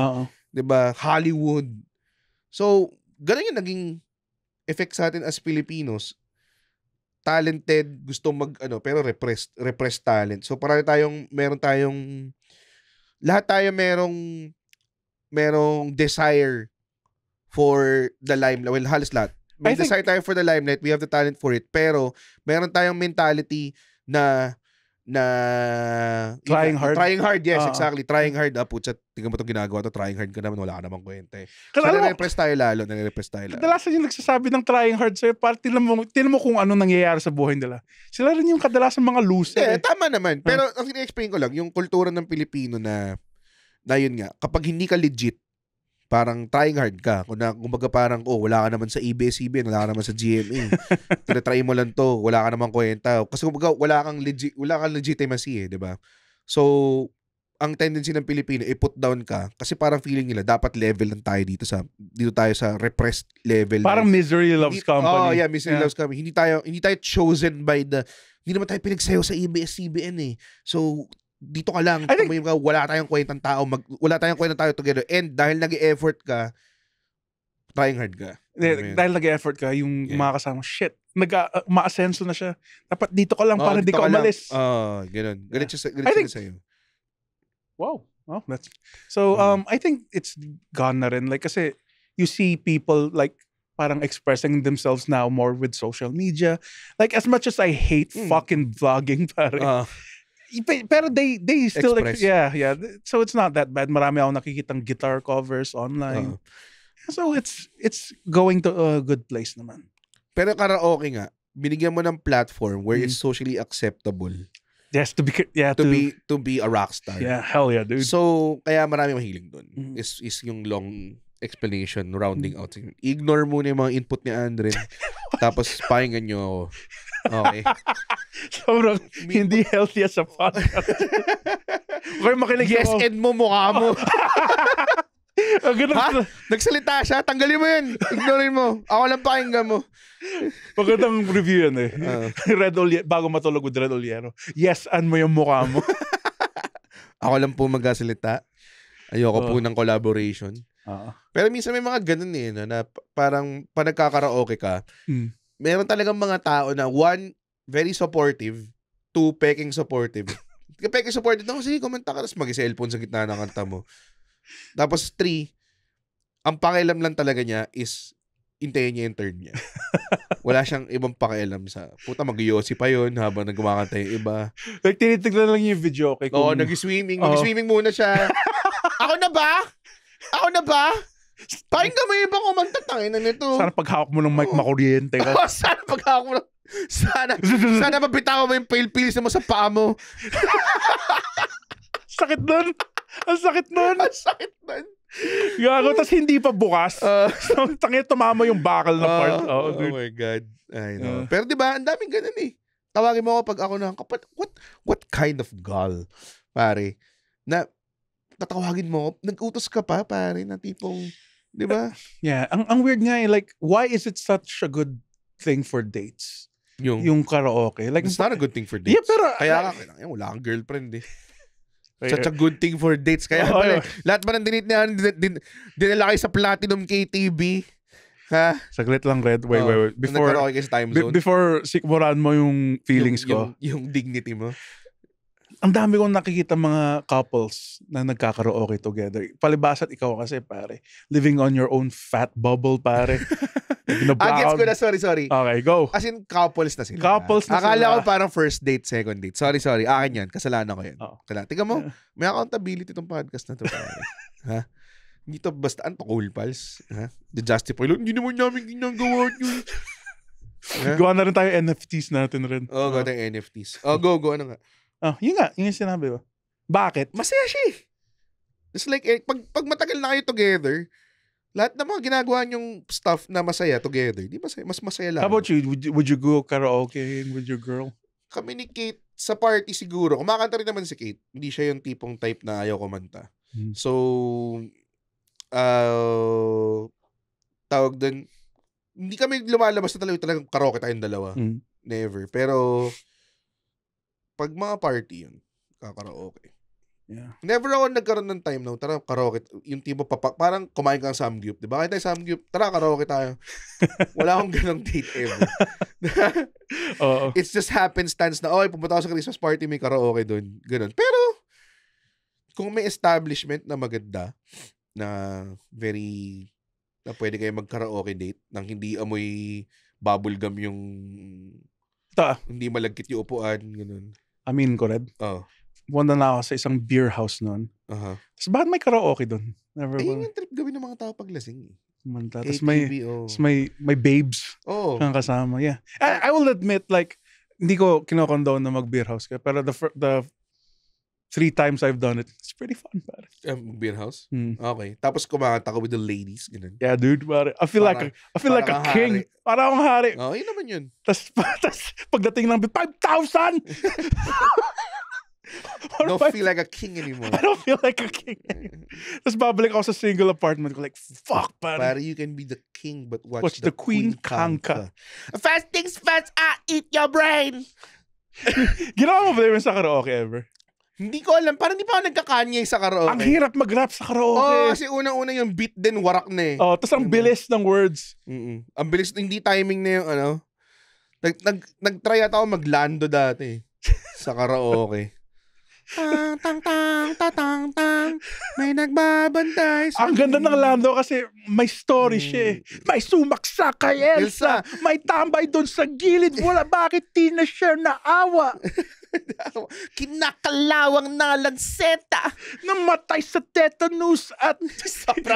Diba? Hollywood. So, ganun yung naging effect sa atin as Filipinos. Talented, gusto pero repressed talent. So, meron tayong lahat tayo merong desire for the limelight. Well, halos lahat. May desire tayo for the limelight. We have the talent for it. Pero, meron tayong mentality na trying hard. Trying hard, yes, exactly. Trying hard. Putsa, tingnan mo itong ginagawa to. Trying hard ka naman. Wala ka namang kwenta eh. So, nare-repress tayo lalo. Kadalasan yung nagsasabi ng trying hard sa'yo, tinan mo kung ano nangyayari sa buhay nila. Sila rin yung kadalasan mga loser. Tama naman. Pero, ang explain ko lang, yung kultura ng Pilipino na yun nga, kapag hindi ka legit, parang trying hard ka. Kumbaga parang, wala ka naman sa ABS-CBN, wala ka naman sa GMA. Tinatry mo lang to, wala ka naman kwenta. Kasi kumbaga, wala kang legitimacy eh, di ba? So, ang tendency ng Pilipino, i-put down ka kasi parang feeling nila, dapat level lang tayo dito tayo sa repressed level. Parang misery loves company. Misery loves company. Hindi tayo chosen by hindi naman tayo pinagsayo sa ABS-CBN eh. So, dito ka lang, wala tayong kwentang tao, wala tayong kwentang tao together. And dahil nag-e-effort ka, trying hard ka. Dahil nag-e-effort ka, yung mga kasama, ma-asenso na siya. Dapat dito ka lang para hindi ka umalis. Ganun. Ganun siya sa'yo. Wow. So, I think it's gone na rin. Like, kasi, you see people like, parang expressing themselves now more with social media. Like, as much as I hate fucking vlogging, pare, pero they still Express. yeah. So it's not that bad. Marami akong nakikitang guitar covers online. So it's going to a good place naman. Pero karaoke nga, binigyan mo ng platform where it's socially acceptable. Yes, to be a rock star. Yeah, hell yeah, dude. So, kaya marami mahiling doon. Is yung long explanation, rounding out. Ignore muna yung mga input ni Andren. Tapos, pakinggan nyo ako. Okay. Sobrang hindi healthy as a podcast. Okay, makinig Yes, ako. and mo mukha mo. Ganun. Ha? Nagsalita siya? Tanggalin mo yun. Ignorin mo. Ako lang pakinggan mo. Magandang review yan eh. Red Oliero, bago matulog with Red Oliero. Yes, mo yung mukha mo. Ako lang po magkasalita. Ayoko po ng collaboration. Pero minsan may mga ganun eh, no, na parang pa nagkakaraoke ka, meron talagang mga tao na one, very supportive, two, peking supportive. Peking supportive, no, sige, kumanta ka, tapos mag-cellphone sa gitna ng kanta mo. Tapos three, ang pakialam lang talaga niya is hintayin niya yung turn niya. Wala siyang ibang pakialam sa, puta, mag-yosi pa yun habang nagkumakanta yung iba. Like, tinitignan lang yung video, okay? Oo, nag-swimming. Mag-swimming muna siya. Ako na ba? Pakinggan mo yung ibang kumanta, tangina nito. Sana paghawak mo ng mic makuryente ka. Sana paghawak mo sana mabitaw mo yung pale-pilis mo sa paa mo. Sakit nun. Ang sakit nun. Gago, tas hindi pa bukas. So, tangin, tumama yung bakal na part. Oh my God. I know. Pero diba, ang daming ganun eh. Tawagin mo ako pag ako na, what kind of gall, pare, na tatawagin mo, nag-utos ka pa, pare, na tipong, di ba? Yeah, ang weird nga eh, like, why is it such a good thing for dates? Yung karaoke. Like, it's not a good thing for dates. Yeah, pero, kaya wala kang girlfriend eh. Such a good thing for dates. Kaya pala, lahat ba ng dinala kayo sa Platinum KTV? Ha? Saglit lang, Red. Wait. Before sikmuran mo yung feelings ko. Yung dignity mo. Ang dami kong nakikita mga couples na nagkakaraoke together. Palibasat ikaw kasi, pare. Living on your own fat bubble, pare. Gets ko na, sorry. Okay, go. As in, couples na sila. Akala ko parang first date, second date. Sorry. Akin yan. Kasalanan ko yan. Tingnan mo, may accountability tong podcast na to. Ha? Hindi to basta, cool pals. Ha? The justify, hindi naman namin ginagawa yun. Gawa na rin tayo NFTs natin rin. Gawa tayo NFTs. Go, ano nga? Yun nga, yung sinabi ko. Bakit? Masaya siya eh. It's like, pag matagal na kayo together, lahat ng mga ginagawa nyong stuff na masaya together, di masaya, mas masaya lang. How about you? Would you go karaoke with your girl? Kami ni Kate, sa party siguro, kumakanta rin naman si Kate. Hindi siya yung tipong type na ayaw kumanta. So, tawag doon, hindi kami lumalabas na talagang karaoke tayong dalawa. Never. Pero, pag mga party yun, kakaraoke. Yeah. Never ako nagkaroon ng time tara karaoke, yung tipo parang kumain kang samgyup, di ba? Kahit tayo samgyup, tara karaoke tayo. Wala akong ganong date ever. It's just happenstance na, pupunta ako sa Christmas party, may karaoke doon. Ganon. Pero, kung may establishment na maganda, na na pwede kayo mag-karaoke date, nang hindi amoy bubblegum yung, hindi malagkit yung upuan, ganon. Amin ko, Red. Punta na ako sa isang beer house noon. Tapos bakit may karaoke doon? Yun yung trip gawin ng mga tao pag lasing. Tapos may babes kang kasama. Yeah. I will admit, like, hindi ko kinokondone na mag-beer house ka. Pero the 3 times I've done it, it's pretty fun, pare. Beer house? Okay. Tapos kumakanta ka with the ladies, ganun. Yeah, dude, pare. I feel like a king. Para akong hari. Yun naman yun. Tapos pagdating ng 5,000! Don't feel like a king anymore. I don't feel like a king anymore. Tapos babalik ako sa single apartment ko like, fuck, pare. Pare, you can be the king but watch the queen kanka. Fast things fast, eat your brain. Ginawa mo ba yun sa karaoke ever? Hindi ko alam. Parang hindi pa ako nagkakanyay sa karaoke. Ang hirap mag-rap sa karaoke. Kasi unang-una yung beat din, warak na eh. Tapos ang bilis ng words. Ang bilis, hindi timing na yung Nag-try ata ako maglando dati sa karaoke. Tang. May nagbabantay. Ang ganda ng Lando kasi may story siya eh. May sumaksa kay Elsa. May tambay doon sa gilid. Wala, bakit di na siya naawa? Kinakalawang na lanseta. Namatay sa tetanus at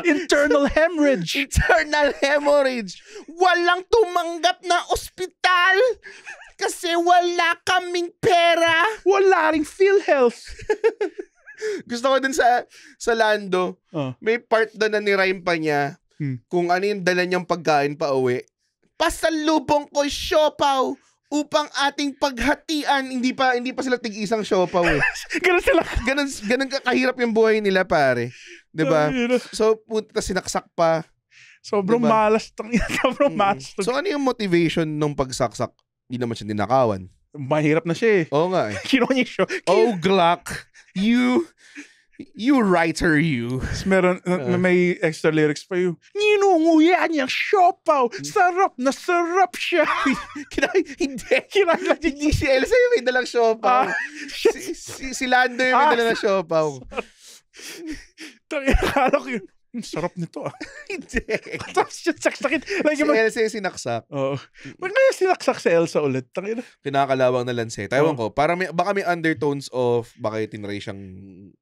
internal hemorrhage. Internal hemorrhage. Walang tumanggap na ospital kasi wala kaming pera. Wala ring PhilHealth. Gusto ko dun sa Lando, may part doon na ni-rhyme pa niya kung ano yung dala niyang pagkain pa uwi. Pasalubong ko siopaw upang ating paghatian. Hindi pa sila tig-isang siopaw eh. Ganun sila. Ganun kahirap yung buhay nila, pare. 'Di ba? So, punta sinaksak pa. Sobrang Diba? malas. Sobrang malas. So, ano yung motivation nung pagsaksak? Hindi naman siya ninakawan. Mahirap na siya eh. Oo nga eh. Kinuha niya siya. Oh, Glock. You writer, you. Meron, may extra lyrics pa yung, ninunguya niyang siopaw. Sarap na sarap siya. Hindi si Elsa yung may dalang siopaw. Si Lando yung may dalang siopaw. Akala ko yun. Sarap nito ah. Hindi. Tapos siya saksakin. Like, Si Elsa yung sinaksak. Oo. Kaya sinaksak si Elsa ulit. Kinakalawang na lanseta. Ewan ko, parang baka may undertones of baka tinry siyang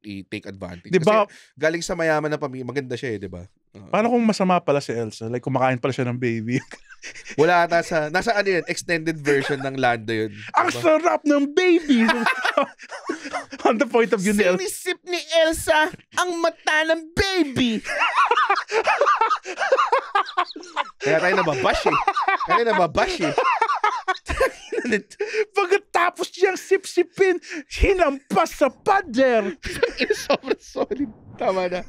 i-take advantage. Diba? Kasi galing sa mayaman na pamilya, maganda siya eh, di ba? Paano kung masama pala si Elsa? Like, kumakain pala siya ng baby. Wala ata nasa ano yun, extended version ng Lando yun. Ang sarap ng baby! On the point of view ni Elsa. Sinisip ni Elsa ang mata ng baby! Kaya tayo nababash eh. Pagkatapos niyang sipsipin, hinampas sa pader. Sobrang solid. Tama na.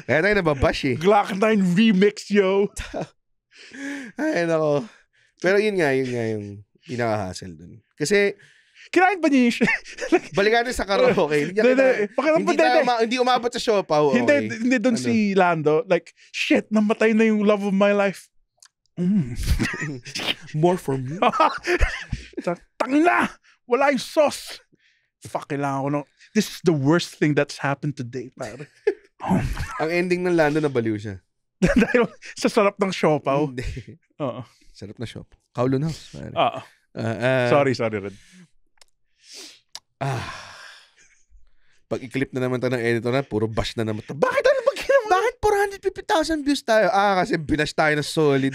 Kaya tayo nababash eh. Glock 9 remix, yo. Ay, nako. Pero yun nga yung pinaka-hassle dun. Kasi, kinain ba niya yung balikan natin sa karaoke. Hindi umabot sa siopaw. Okay. Hindi doon si Lando. Like, shit, namatay na yung love of my life. More for me. Tangin na! Wala yung sauce. Fuck, kailangan ko no. This is the worst thing that's happened today, pare. Ang ending ng Lando na baliw siya. Dahil sa sarap ng siopaw. Hindi. Oo. Sarap na siopaw. Kowloon House. Oo. Sorry, Red. Pag i-clip na naman tayo ng editor na, puro bash na naman. Bakit 450,000 views tayo? Kasi binash tayo na solid.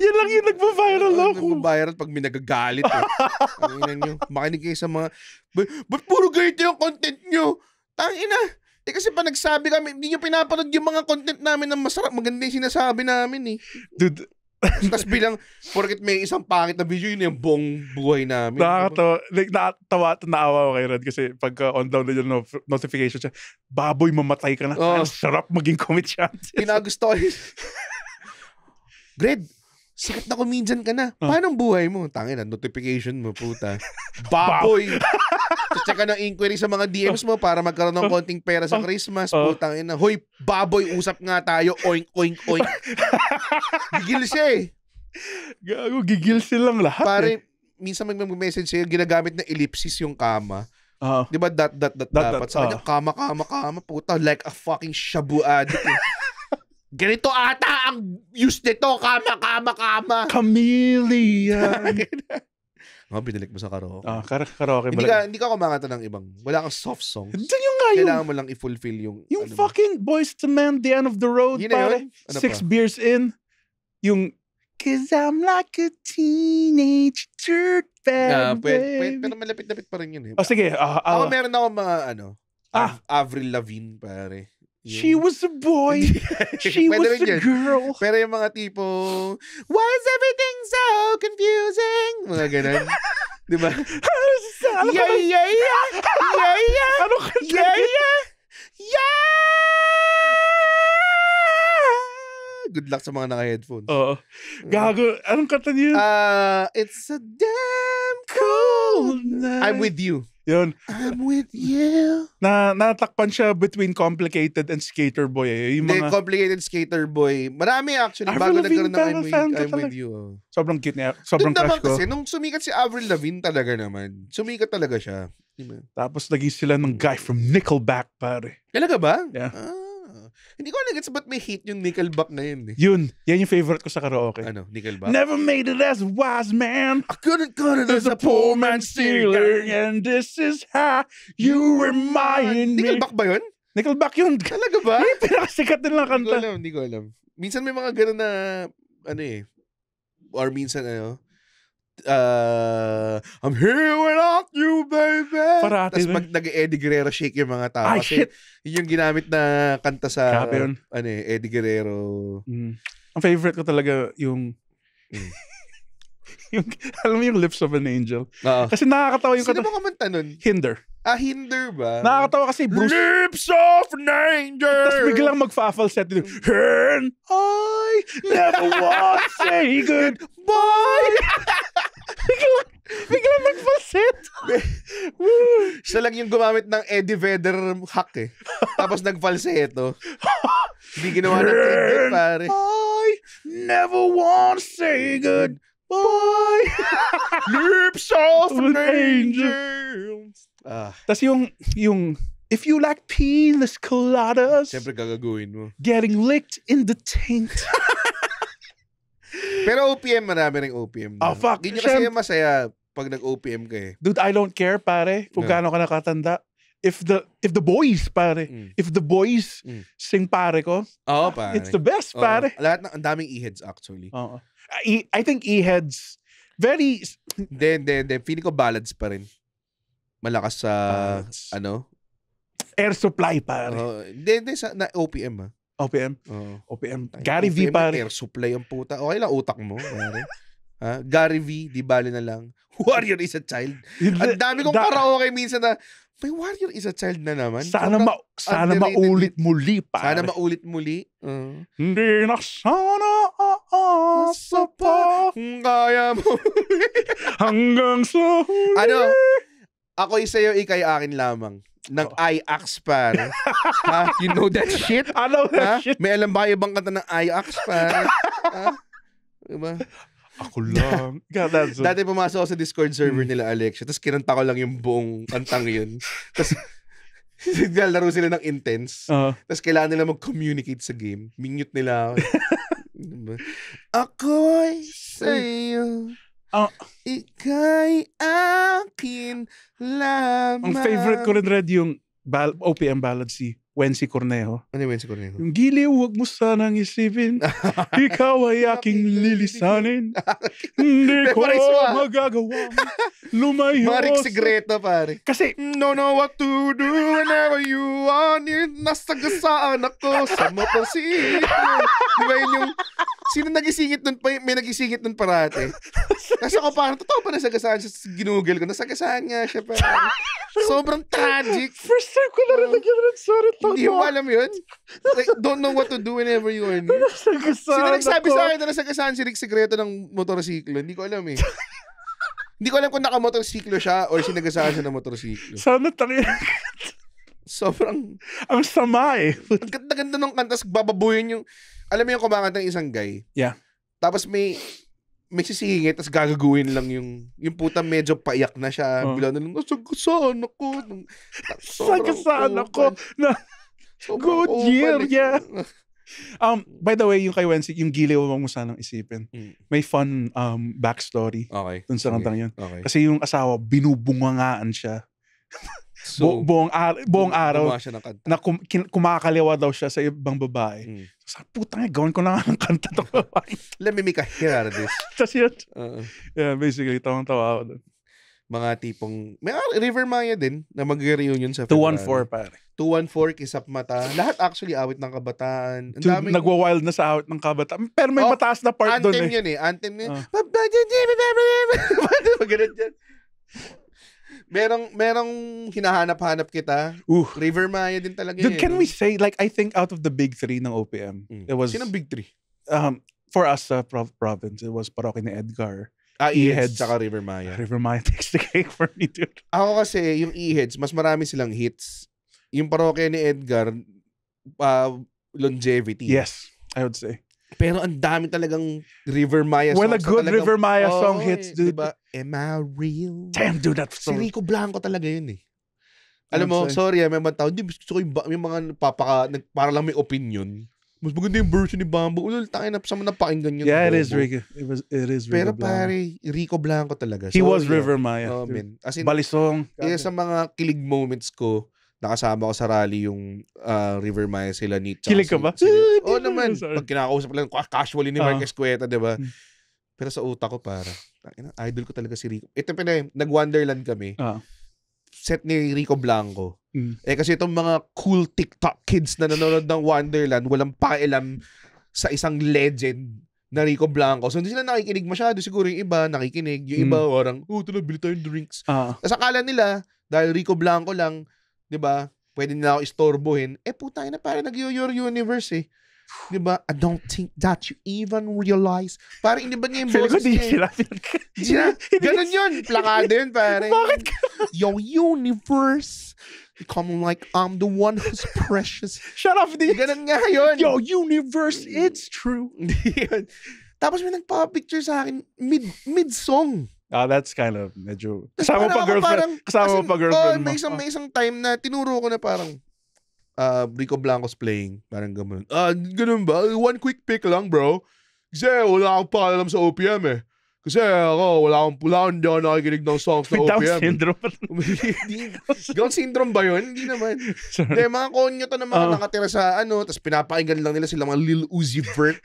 Yan lang yung nagpa-viral ako. Nagpa-viral pag may nagagalit. Makinig kayo sa mga, ba't puro ganito yung content nyo? Tangina. Kasi pa nagsabi kami, hindi nyo pinapanood yung mga content namin na masarap. Maganda yung sinasabi namin eh. Dude. Tapos bilang, porket may isang pangit na video, yun yung buong buhay namin. Naawa ko kay Red kasi pagka on down na yung notification siya, baboy, mamatay ka na. Ang sarap maging komedyante. Pinagusto ko yun. Gred, sikat na comedian ka na. Paano ang buhay mo? Tangina, notification mo, puta. Baboy! Check ka ng inquiry sa mga DMs mo para magkaroon ng konting pera sa Christmas. Putang ina. Hoy, baboy, usap nga tayo. Oink, oink, oink. Gigil siya eh. Gago, gigil silang lahat. Pare, minsan mag-message siya, ginagamit na ellipsis yung kama. Di ba dot dapat? Sa kanya, kama, puta, like a fucking shabu addict. Ganito ata ang use nito, kama. Chameleon. Binalik mo sa karaoke. Karaoke. Hindi ka kumangata ng ibang. Wala kang soft songs. Diyan yung nga yung... Kailangan mo lang i-fulfill yung... Yung fucking Boys to Men, The End of the Road, pare. 6 beers in. Yung... Cause I'm like a teenage dirtbag, baby. Pero malapit-lapit pa rin yun eh. Sige. Ako meron ako mga Avril Lavigne, pare. She was a boy. She was a girl. Pero yung mga tipo, why is everything so confusing? Mga ganun. Diba? Yeah. Ano ka? Yeah. Good luck sa mga naka-headphones. Oo. Gago. Anong kanta niyo? It's a damn cool night. I'm with you. Yun. I'm with you. Natakpan siya between Complicated and Skater Boy. Yung mga... Complicated Skater Boy. Marami actually. Bago nagkaroon ng I'm with you. Sobrang cute niya. Sobrang crush ko. Kasi nung sumikat si Avril Lavigne talaga naman. Sumikat talaga siya. Tapos naging sila ng guy from Nickelback, pare. Talaga ba? Yeah. Hindi ko nagets ba't may hit yung Nickelback na yun eh. Yan yung favorite ko sa karaoke. Ano, Nickelback? Never made it as a wise man. I couldn't cut it As a poor man stealer. And this is how you remind me. Nickelback ba yun? Nickelback yun. Talaga ba? Yung pinakasikat nila kanta. Hindi ko alam. Minsan may mga gano'n na, or minsan I'm here without you, baby. Parati. Tapos pag nag-Eddie Guerrero shake yung mga tao. Ay, Kasi shit. Yun yung ginamit na kanta sa, Grabe yun. Eddie Guerrero. Ang favorite ko talaga yung, yung, alam mo yung Lips of an Angel. Oo. Kasi nakakatawa yung Sino kanta. ba kumanta nun? Hinder. Hinder ba? Nakakatawa kasi Bruce. Lips of an Angel. Tapos biglang mag-falset din. And I never want to say goodbye. biglang mag-falset. Siya lang yung gumamit ng Eddie Vedder hack eh. Tapos nag-falsetto. Hindi ginawa ng Tinder, pare. I never want to say goodbye. Lips of an An angel. angel. Tapos yung if you like peeless coladas, Siyempre gagaguhin mo. getting licked in the taint. Pero OPM, marami ring OPM. Oh, fuck. Hindi nyo kasi masaya pag nag-OPM ka eh. Dude, I don't care, pare, kung No. gaano ka nakatanda. If the boys, pare, if the boys sing pare ko, Oo, pare. it's the best, Oo. pare. Lahat ng, ang daming e-heads actually. Oo. I think E-Heads, very, Hindi. Feeling ko ballads pa rin. Malakas sa, Ballads. Air Supply, pare. Hindi, sa OPM ah. OPM. Oo. OPM. Gary V, OPM, pare. Air supply ang puta. Okay lang utak mo, pare. Gary V, di bali na lang. Warrior is a child. Ang dami kong karaoke minsan na, may Warrior is a child na naman. Sana Sobrang underrated maulit muli, pare. Sana maulit muli. Hindi na sana aasa pa Kung kaya mo. hanggang sa huli. Ako'y sa'yo, ikay akin lamang. Ng I-Ax, pare. You know that shit? Ano Ha? na shit? May alam ba ibang kanta ng I-Ax, pare? Diba? Ako lang. God, that's Dati pumasok ako sa Discord server nila, Alexia, tapos kinanta ko lang yung buong kantang yun. Tapos, naglalaro sila ng intense. Tapos kailangan nila mag-communicate sa game. Minute nila ako. Diba? Ako'y sa'yo, ika'y akin lamang. Ang favorite ko rin, Red, yung OPM ballad si Wency Cornejo. Ano yung ko rin? Yung giliw, huwag mo sanang isipin. Ikaw ay aking lilisanin. Hindi ko Memorize mo, magagawa. Lumayo. Marik Sigreto, pare. Kasi, Don't know what to do whenever you want it. Nasagasaan ako sa motorsiklo. Di ba yun yung... Sino nagisingit nun? May nagisingit nun parate. Kasi ako parang, totoo pa nasagasaan siya. Ginugel ko. Nasagasaan nga siya, pare. Sobrang tragic. first time ko narinig yun. Sorry, Hindi mo alam yun? Like, don't know what to do whenever you are near. Sino nagsabi sa akin na nasagasaan si Rick Sigreto ng motorsiklo? Hindi ko alam eh. Hindi ko alam kung nakamotorsiklo siya or sinagasaan siya ng motorsiklo. Sana tangin. Sobrang... Ang sama eh. Ang ganda-ganda ng kanta, tapos bababuhin yung... Alam mo yung kumakanta ng isang guy? Yeah. Tapos may sisingit, tapos gagaguhin lang yung puta medyo paiyak na siya. Bila na lang, nasagasaan ako. Nasagasaan ako. Good year, yeah. By the way, yung kay Wency, yung giliw mo sanang isipin. May fun backstory Okay. dun sa kantang yun. Okay. Kasi yung asawa, binubungangaan siya. So, buong araw gumawa siya ng kanta. na kumakaliwa daw siya sa ibang babae. So, putang gawin ko na nga ng kanta to. Let me make a hear this. Tapos yun. Yeah, basically, tawang-tawa ako dun. Mga tipong, may River Maya din na mag-reunion sa February. 214, pare. 214, Kisap Mata. Lahat actually awit ng kabataan. Ang Dude, daming nagwa-wild na sa awit ng kabataan. Pero may mataas na part doon anthem eh. yun eh. Anthem yun. Ganun dyan. Merong hinahanap-hanap kita. River Maya din talaga Dude, yun. can we say, like, I think out of the big three ng OPM, it was... Sinong big three? For us, province, it was Parokya ni Edgar. E-Heads tsaka River Maya. River Maya takes the cake for me, dude. Ako kasi, yung E-Heads, mas marami silang hits. Yung Parokya ni Edgar, longevity. Yes, I would say. Pero ang dami talagang River Maya songs. When a good talagang, River Maya song hits, dude. Diba? Am I real? Damn, dude, that's Si so... Rico Blanco talaga yun eh. Alam mo, I'd say. sorry, may mga tao, hindi, gusto ko yung mga para lang may opinion. Mas maganda yung version ni Bamboo. Ulul, tangin na, sama na pakinggan yun. Yeah, it bobo. is Rico. It is Rico Pero Blanco. pare, Rico Blanco talaga. He was Sorry, River Maya. Oh, man. As in, Balisong. isa sa mga kilig moments ko, nakasama ko sa rally yung River Maya sila ni Chelsea. Kilig ka ba? Oo naman. Sorry. Pag kinakausap lang, casually ni Mark Escueta, di ba? Hmm. Pero sa utak ko, para, idol ko talaga si Rico. Ito nag-Wonderland kami. Set ni Rico Blanco. Kasi itong mga cool TikTok kids na nanonood ng Wonderland, walang pakialam sa isang legend na Rico Blanco. So, hindi sila nakikinig masyado. Siguro yung iba, nakikinig. Yung iba, parang, tala, bili tayong drinks. Tapos akala nila, dahil Rico Blanco lang, di ba, pwede nila ako istorbohin. Putay na, parang nag-your universe eh. Di ba? I don't think that you even realize. Parang hindi ba niya yung boses niya? Ganun yun. Plakado yun, parang. Bakit ka? Your universe. Become like I'm the one who's precious. Shut up, di. Ganun nga yun. Yo, universe, it's true. Tapos may nagpa-picture sa akin mid-song. That's kind of medyo... Kasama Kasama pa girlfriend. Kasama pa girlfriend mo. May isang time na tinuro ko na parang Rico Blanco's playing. Parang gano'n. Ganun ba? One quick pick lang, bro. Kasi wala akong pakalam sa OPM eh. Kasi ako, hindi ako nakikinig ng songs na With Down OPM. syndrome. Down syndrome ba yun? Hindi naman. Hindi, mga konyo to na mga nakatira sa tapos pinapakinggan lang nila sila mga Lil Uzi Vert.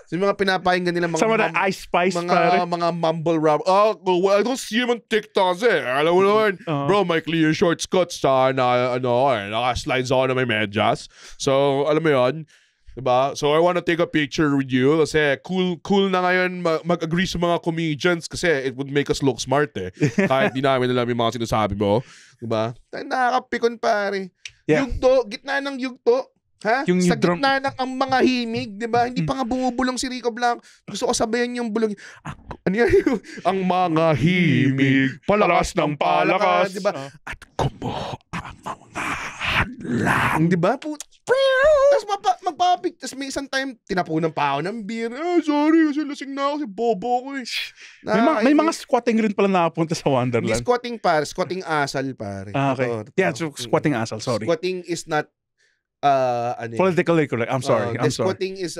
So, mga pinapakinggan nila mga... Some of the Ice Spice, pare. Mga mumble rap. Well, I don't see him on TikTok eh. Alam mo naman, bro, may clear shorts cuts naka-slides ako na may medyas. So, alam mo yun, diba? So, I wanna take a picture with you kasi cool na ngayon mag-agree sa mga comedians kasi it would make us look smart eh. Kahit di namin alam yung mga sinasabi mo. Diba? Nakakapikon, pare. Yeah. Yugto, gitna ng yugto. Ha? Yung sa drum... gitna ng ang mga himig, di ba? Hindi pa nga bumubulong si Rico Blanco. Gusto ko sabayan yung bulong. Ano yan? Ang mga himig, palakas ng palakas, di ba? At kumuha ang mga hadlang, di ba? Tapos magpapik. Tapos may isang time, tinapunan pa ako ng beer. Sorry, kasi lasing na ako. Si Bobo ko eh. May mga squatting rin pala napunta sa Wonderland. Hindi squatting, pare. Squatting asal, pare. Okay. Yeah, so squatting asal. Sorry. Squatting is not politically correct. I'm sorry. I'm sorry. Squatting is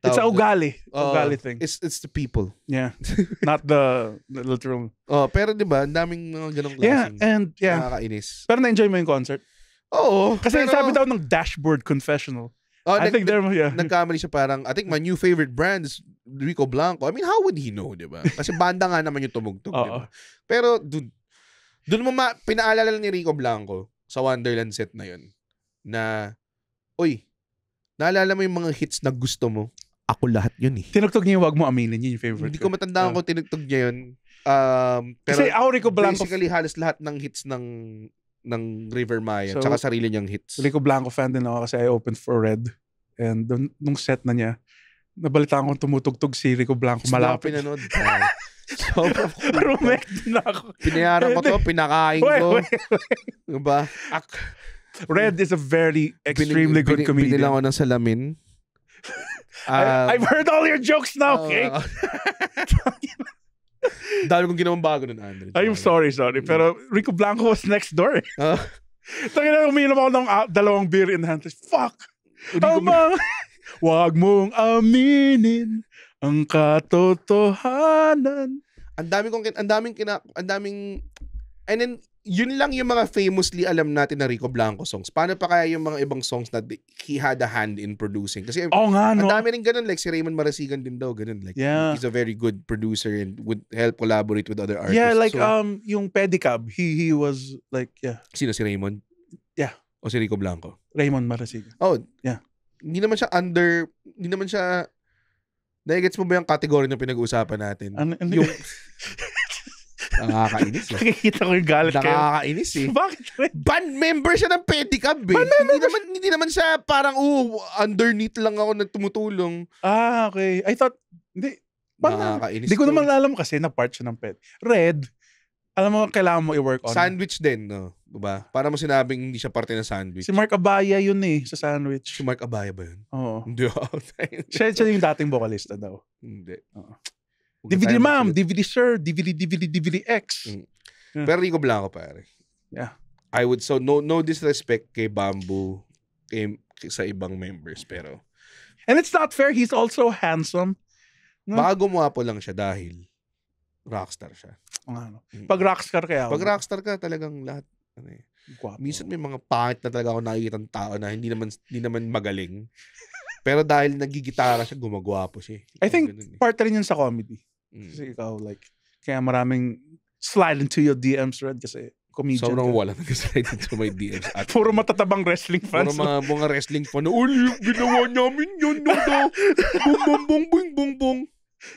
it's a ugali. Ugali thing. It's the people. Yeah. Not the literal. Pero 'di ba, daming mga ganung klaseng. Yeah, nakakainis. Pero na-enjoy mo yung concert? Oo. Kasi sabi daw ng Dashboard Confessional. I think nagkamali siya parang, I think my new favorite brand is Rico Blanco. I mean, how would he know, 'di ba? Kasi banda nga naman yung tumugtog, 'di ba? Pero doon mo pinaalala ni Rico Blanco sa Wonderland set na 'yon. Na, naalala mo yung mga hits na gusto mo? Ako lahat yun eh. Tinugtog niya yung Wag Mo Aminin, yun yung favorite Hindi ko matandaan kung tinugtog niya yun. Pero kasi ako Rico Blanco... Basically, halos lahat ng hits ng River Maya, tsaka sarili niyang hits. Rico Blanco fan din ako kasi I opened for Red. And nung set na niya, nabalitaan kong tumutugtog si Rico Blanco malapit. Pinanood. So, pero umek din ako. Pinayaran ko to, pinakain ko. Diba? Red is a very extremely good comedian. Binilang ko ng salamin. I've heard all your jokes now, okay? Dami kong ginawang bago nun, Andre. I'm sorry. Pero Rico Blanco was next door. Tangina, uminom ako ng 2 beer in hand. Fuck! Wag mong aminin ang katotohanan. And then, yun lang yung mga famously alam natin na Rico Blanco songs. Paano pa kaya yung mga ibang songs na he had a hand in producing? Kasi ang dami rin ganun. Like si Raymond Marasigan din daw. Ganun. Like, he's a very good producer and would help collaborate with other artists. Yeah, like yung Pedicab, he was like, yeah. Sino, si Raymond? Yeah. O si Rico Blanco? Raymond Marasigan. Oh, yeah. Hindi naman siya nagigets mo ba yung category na pinag-uusapan natin? Yung nakakainis eh. Nakikita ko yung galit kayo. Nakakainis eh. Bakit? Band member siya ng Pedicab eh. Hindi naman siya parang, underneath lang ako nagtumutulong. Okay. I thought, hindi. Nakakainis. Hindi ko naman alam kasi na part siya ng Ped. Red, alam mo, kailangan mo i-work on. Sandwich din, no? Diba? Para mo sinabing hindi siya parte ng Sandwich. Si Mark Abaya yun eh, sa Sandwich. Si Mark Abaya ba yun? Oo. Hindi. siya yung dating vocalista daw. Hindi. DVD ma'am, DVD sir, DVD X. Pero Rico Blanco pare. Yeah. I would, so no disrespect kay Bamboo, sa ibang members, pero And it's not fair, he's also handsome. No? baka gumapo lang siya dahil rockstar siya. Ano. Pag rockstar kaya Pag rockstar ka, talagang lahat, Guwapo. minsan may mga pangit na talaga ako nakikitang tao na hindi naman magaling. Pero dahil nagigitara siya, gumagwapo siya. I think part rin yun sa comedy. Kasi ikaw, like, kaya maraming slide into your DMs, Red, kasi comedian. Sobrang ka. wala nag-slide into my DMs. At Puro matatabang wrestling puro fans. mga wrestling fan na, uy, ginawa namin yun, no, bong, bong, bong, bong, bong.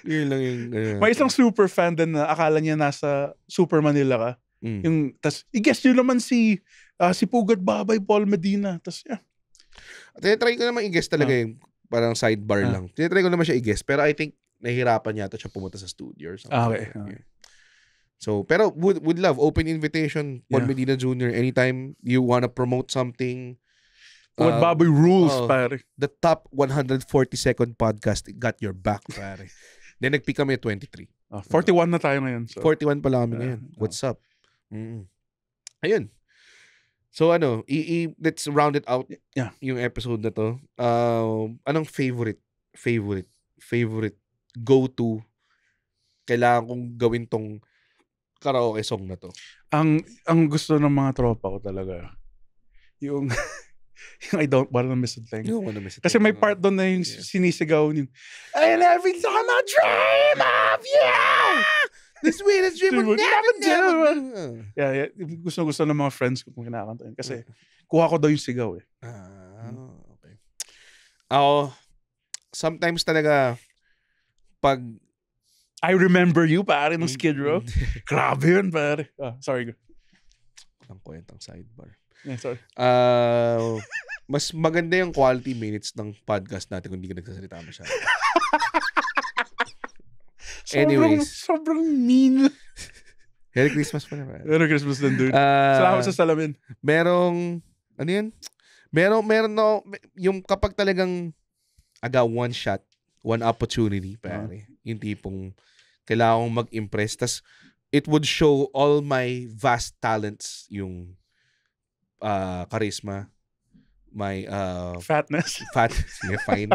Yun lang yung... May isang super fan din na akala niya nasa Super Manila ka. Yung, tas, i-guess nyo naman si Pugat Babay Paul Medina. Tas, yeah. Tinatry ko naman i-guess talaga yung parang sidebar lang. Tinatry ko naman siya i-guess, pero I think nahihirapan yata siya pumunta sa studio or something. Okay. So, pero would love, open invitation, Paul Medina Jr., anytime you wanna promote something. Pugat Babay rules, pare. The top 140-second podcast got your back, pare. Then nag-peak kami at 23. 41 na tayo ngayon. So. 41 pala kami ngayon. What's up? Ayun. So let's round it out yung episode na to. Anong favorite go-to kailangan kong gawin tong karaoke song na to? Ang gusto ng mga tropa ko talaga yung I don't wanna miss a thing. Kasi may part doon na yung sinisigaw yung and every time I dream of you, the sweetest dream will never. Yeah. Gusto ng mga friends ko kung kinakanta yun. Kasi kuha ko daw yung sigaw eh. Okay. Ako, sometimes talaga pag I remember you, pare, nung Skid Row. Grabe yun, pare. Sorry. Ang kwentang sidebar. Yeah, sorry. Mas maganda yung quality minutes ng podcast natin kung hindi ka nagsasalita masyado. Anyways. Sobrang mean. Merry Christmas pa na. Merry Christmas din, dude. Salamat sa salamin. Merong, ano yun? Meron yung kapag talagang one shot, one opportunity, pare. Yung tipong kailangan kong mag-impress. Tas it would show all my vast talents, yung charisma, my fatness. Yeah, fine.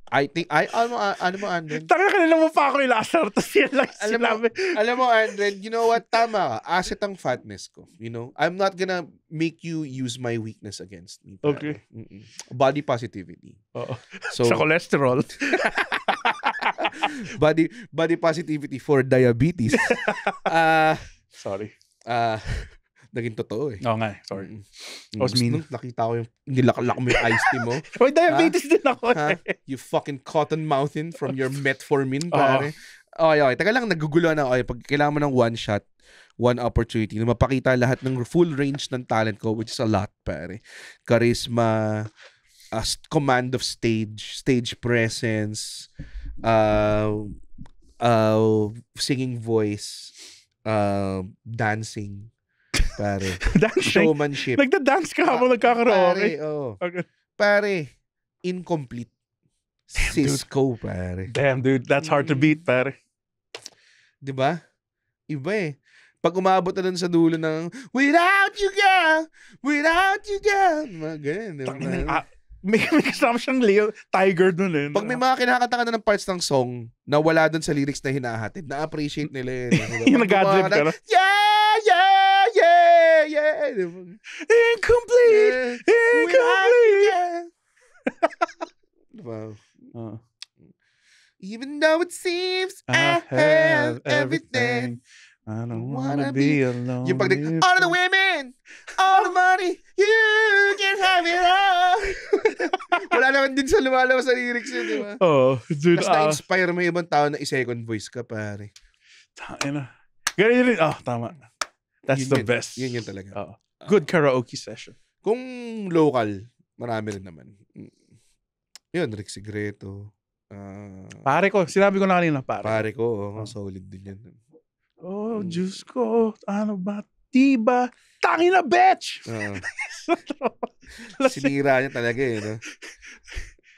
I think, ano mo, Andren? Taka kanila mo pa ako ilasar, tapos yan lang sinabi. Alam mo, Andren, you know what? Tama ka. Asset ang fatness ko. You know? I'm not gonna make you use my weakness against me. Okay. Body positivity. So, sa cholesterol. body positivity for diabetes. Sorry. Naging totoo eh. Oo nga eh. Sorry. Nung nakita ko yung nilakalak mo yung iced tea mo. May diabetes din ako eh. You fucking cotton mouthin from your metformin, pare. Okay. Taga lang, nagugulo na. Okay, pag kailangan mo ng one shot, one opportunity, na mapakita lahat ng full range ng talent ko, which is a lot, pare. Charisma, command of stage presence, singing voice, dancing, pare. Showmanship. Nagda-dance ka habang nagkakaroon. Pare, incomplete. Cisco, pare. Damn, dude. That's hard to beat, pare. Diba? Iba eh. Pag umabot na dun sa dulo ng without you, girl. Mga ganyan. Diba? May kasama siyang Leo Tiger dun eh. Pag may mga kinakanta ka na ng parts ng song na wala dun sa lyrics na hinahatid, na-appreciate nila yun. Diba? Yung nag-adlib ka na. Yeah. Incomplete. Wow. Even though it seems I have everything, I don't wanna be alone. Yung pag all the women, all the money, you can have it all. Wala naman din sa lumalabas sa lyrics yun, di ba? Dude. Tapos na-inspire mo ibang tao na i-second voice ka, pare. Ganyan rin. Tama. That's the best. Yun talaga. Good karaoke session. Kung local, marami rin naman. Yun, Rick Sigreto. Pare ko. Sinabi ko na kanina, pare. Pare ko. Solid din yan. Diyos ko. Ano ba? Diba? Tangin na, bitch! Sinira niya talaga eh. No?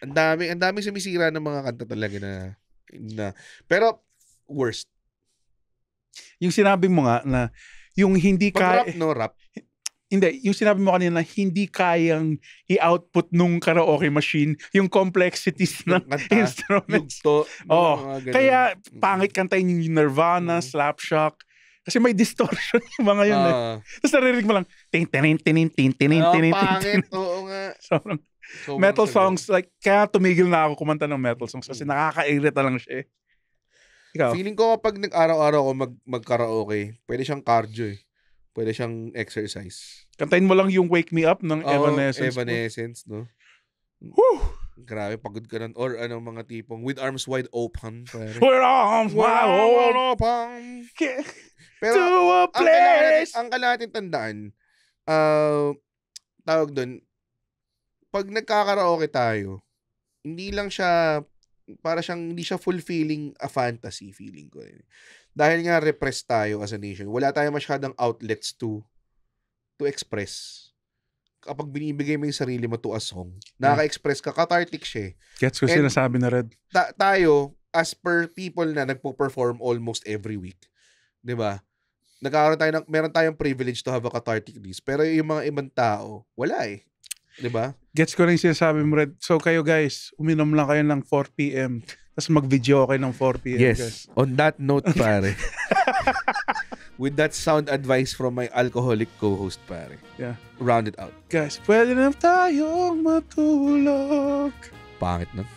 Ang daming sumisira ng mga kanta talaga na pero worst. Yung sinabi mo nga na yung hindi Pag rap, no? Rap. Hindi, yung sinabi mo kanina, hindi kayang i-output nung karaoke machine yung complexities ng instruments. Yugto. Kaya pangit kantayin yung Nirvana, Slapshot. Kasi may distortion yung mga yun. Tapos naririnig mo lang, pangit. Oo nga. Metal songs, like, kaya tumigil na ako kumanta ng metal songs kasi nakaka-irita lang siya. Ikaw? Feeling ko kapag nag-araw-araw ako mag-karaoke, pwede siyang cardio eh. Pwede siyang exercise. Kantahin mo lang yung Wake Me Up ng Evanescence. Evanescence, no? Whew! Grabe, pagod ka nun. Or mga tipong with arms wide open. With arms wide open. Pero to a place. Ang kailangan tandaan, tawag doon, pag nagkakaraoke tayo, hindi lang siya, hindi siya fulfilling a fantasy feeling ko. Dahil nga repressed tayo as a nation. Wala tayong masyadong outlets to express. Kapag binibigay mo yung sarili mo to a song, nakaka-express ka, cathartic siya. Gets ko sinasabi na Red. Tayo, as per people na nagpo-perform almost every week, di ba? Meron tayong privilege to have a cathartic release. Pero yung mga ibang tao, wala eh. Di ba? Gets ko rin sinasabi mo, Red. So kayo guys, uminom lang kayo ng 4 p.m. Tapos mag-video kayo ng 4 p.m. Yes. Guys. On that note, pare. With that sound advice from my alcoholic co-host, pare. Yeah. Round it out. Guys, pwede na tayong matulog. Pangit na.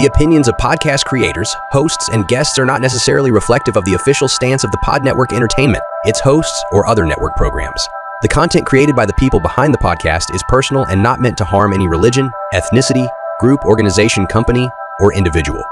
The opinions of podcast creators, hosts, and guests are not necessarily reflective of the official stance of the Pod Network Entertainment, its hosts, or other network programs. The content created by the people behind the podcast is personal and not meant to harm any religion, ethnicity, group, organization, company, or individual.